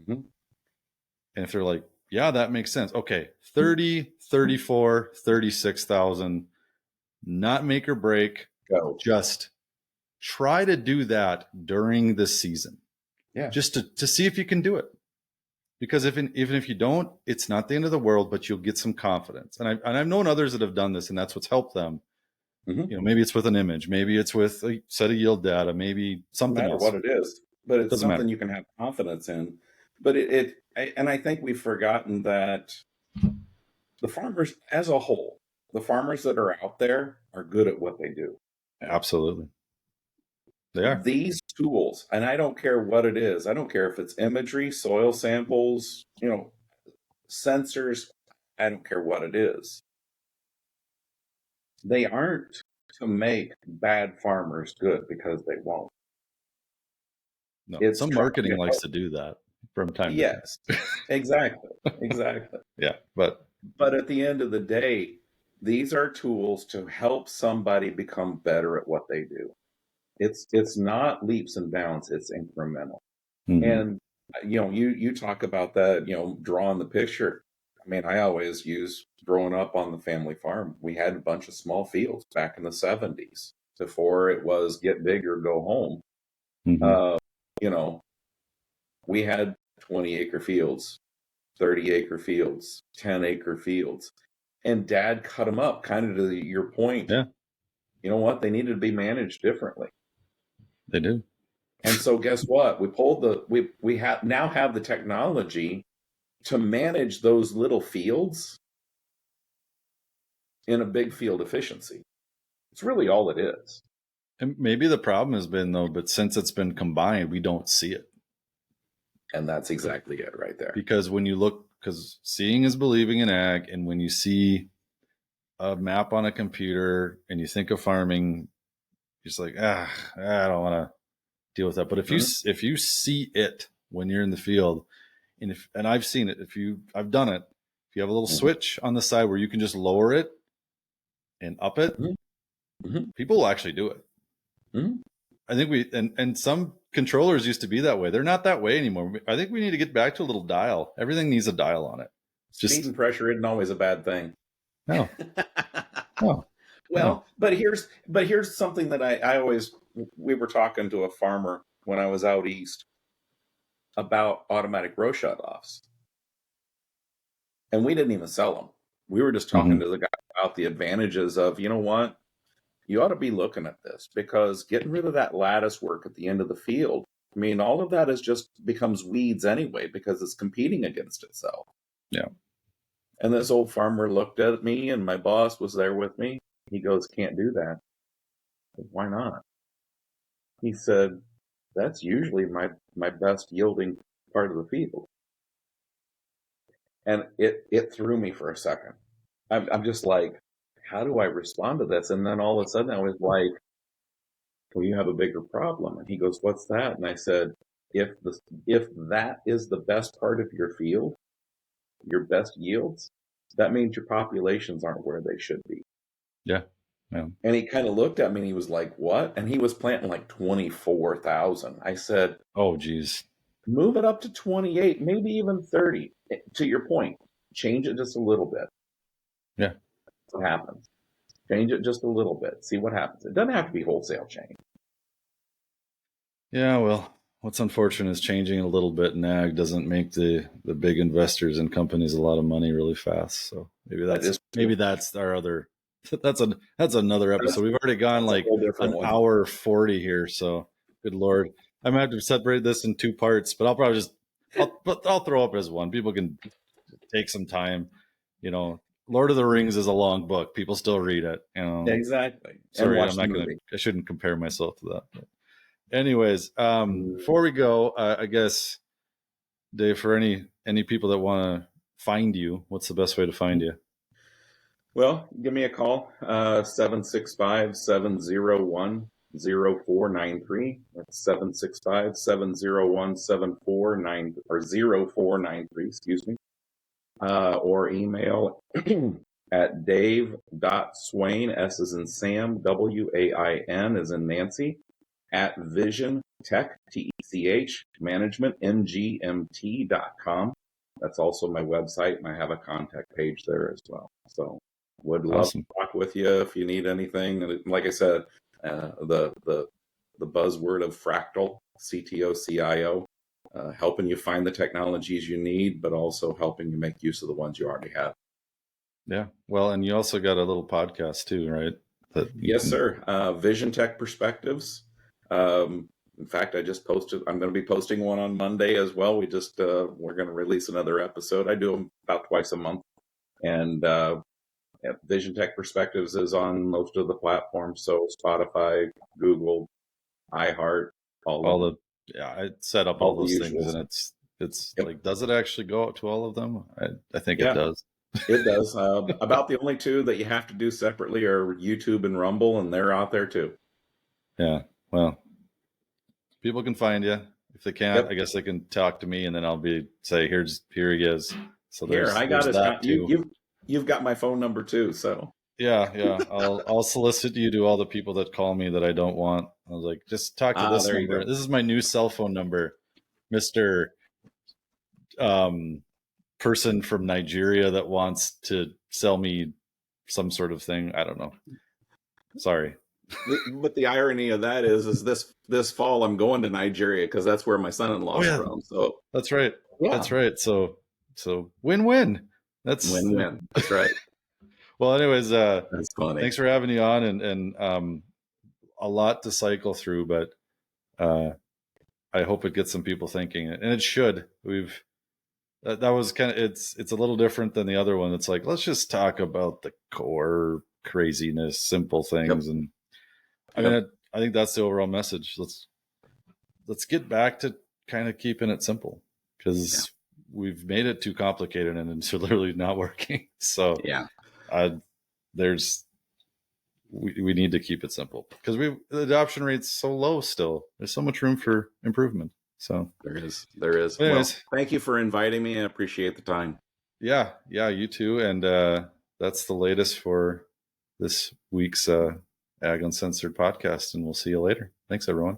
And if they're like, yeah, that makes sense. Okay, 30, 34, 36,000, not make or break. Go. Just try to do that during the season. Yeah. Just to see if you can do it. Because even if you don't, it's not the end of the world, but you'll get some confidence. And I've known others that have done this, and that's what's helped them. You know, maybe it's with an image, maybe it's with a set of yield data, maybe something else. No matter what it is, but it's Doesn't something matter. you can have confidence in. But and I think we've forgotten that the farmers as a whole, the farmers that are out there are good at what they do. Absolutely. They are. These tools, and I don't care what it is. I don't care if it's imagery, soil samples, you know, sensors. I don't care what it is. They aren't to make bad farmers good because they won't. No, It's some trying marketing to likes help. to do that from time to time. Yes, exactly. Yeah, but at the end of the day, these are tools to help somebody become better at what they do. It's not leaps and bounds, it's incremental. And you know, you talk about that, you know, drawing the picture. I mean, I always use growing up on the family farm. We had a bunch of small fields back in the 70s before it was get big or go home. You know, we had 20-acre fields, 30-acre fields, 10-acre fields, and Dad cut them up. Kind of to your point, yeah, you know what? They needed to be managed differently. they do. And so, guess what? We now have the technology to manage those little fields in a big field efficiency. It's really all it is. And maybe the problem has been, though, but since it's been combined, we don't see it. And that's exactly it right there. Because when you look, because seeing is believing in ag, and when you see a map on a computer and you think of farming, you're just like, I don't want to deal with that. But if you see it when you're in the field, and I've seen it, I've done it. If you have a little switch on the side where you can just lower it and up it, people will actually do it. I think and some controllers used to be that way. They're not that way anymore. I think we need to get back to a little dial. Everything needs a dial on it. Speed and pressure isn't always a bad thing. No. Well, no. But here's something that I always, we were talking to a farmer when I was out east about automatic row shutoffs. And we didn't even sell them. We were just talking to the guy about the advantages of, you know what? You ought to be looking at this, because getting rid of that lattice work at the end of the field, I mean, all of that is just becomes weeds anyway, because it's competing against itself. Yeah. And this old farmer looked at me, and my boss was there with me. He goes, can't do that. Said, why not? He said, that's usually my best yielding part of the field. And it threw me for a second. I'm just like, how do I respond to this? And then all of a sudden I was like, well, you have a bigger problem. And he goes, what's that? And I said, if that is the best part of your field, your best yields, that means your populations aren't where they should be. Yeah. And he kind of looked at me and he was like, what? And he was planting like 24,000. I said, oh, geez. Move it up to 28, maybe even 30. To your point, change it just a little bit. Yeah. What happens? Change it just a little bit. See what happens. It doesn't have to be wholesale change. Yeah, well, what's unfortunate is changing a little bit in ag doesn't make the big investors and companies a lot of money really fast. So maybe that's our other that's another episode. We've already gone like an hour 40 here. So good Lord. I'm gonna have to separate this in two parts, but I'll probably I'll throw up as one. People can take some time. Lord of the Rings is a long book. People still read it. Exactly. Sorry, I shouldn't compare myself to that. But anyways, before we go, I guess, Dave, for any people that want to find you, what's the best way to find you? Well, give me a call, 765-701-0493. That's 765-701-0493, excuse me. Or email at dave.swain, S as in Sam, WAIN as in Nancy, at Vision Tech, TECH, Management, MGMT.com. That's also my website, and I have a contact page there as well. So would love to talk with you if you need anything. And like I said, the buzzword of fractal, CTO, CIO, helping you find the technologies you need, but also helping you make use of the ones you already have. Yeah. Well, and you also got a little podcast too, right? Yes, sir. Vision Tech Perspectives. In fact, I just posted, I'm going to be posting one on Monday as well. We're going to release another episode. I do them about twice a month. And Vision Tech Perspectives is on most of the platforms. So Spotify, Google, iHeart, I set up all those things, and it's like, does it actually go out to all of them? I think it does. It does. About the only two that you have to do separately are YouTube and Rumble, and they're out there too. Yeah. Well, people can find you. If they can't, I guess they can talk to me, and then I'll say, here he is. So I got you've got my phone number too. So yeah. I'll solicit you to all the people that call me that I don't want. I was like, just talk to this number. This is my new cell phone number, Mr. Person from Nigeria that wants to sell me some sort of thing. I don't know. Sorry. But the irony of that is this fall I'm going to Nigeria because that's where my son-in-law is from. So that's right. Yeah. That's right. So win-win. That's win-win. That's right. Well, anyways, that's funny. Thanks for having you on, and a lot to cycle through, but I hope it gets some people thinking, and it should. That was kind of, it's a little different than the other one. It's like, let's just talk about the core craziness, simple things. And I mean, I think that's the overall message. Let's get back to kind of keeping it simple, because we've made it too complicated and it's literally not working. So we need to keep it simple, because the adoption rate's so low still. There's so much room for improvement. So there is. Anyways, well, thank you for inviting me. I appreciate the time. Yeah, you too. And that's the latest for this week's Ag Uncensored podcast, and we'll see you later. Thanks, everyone.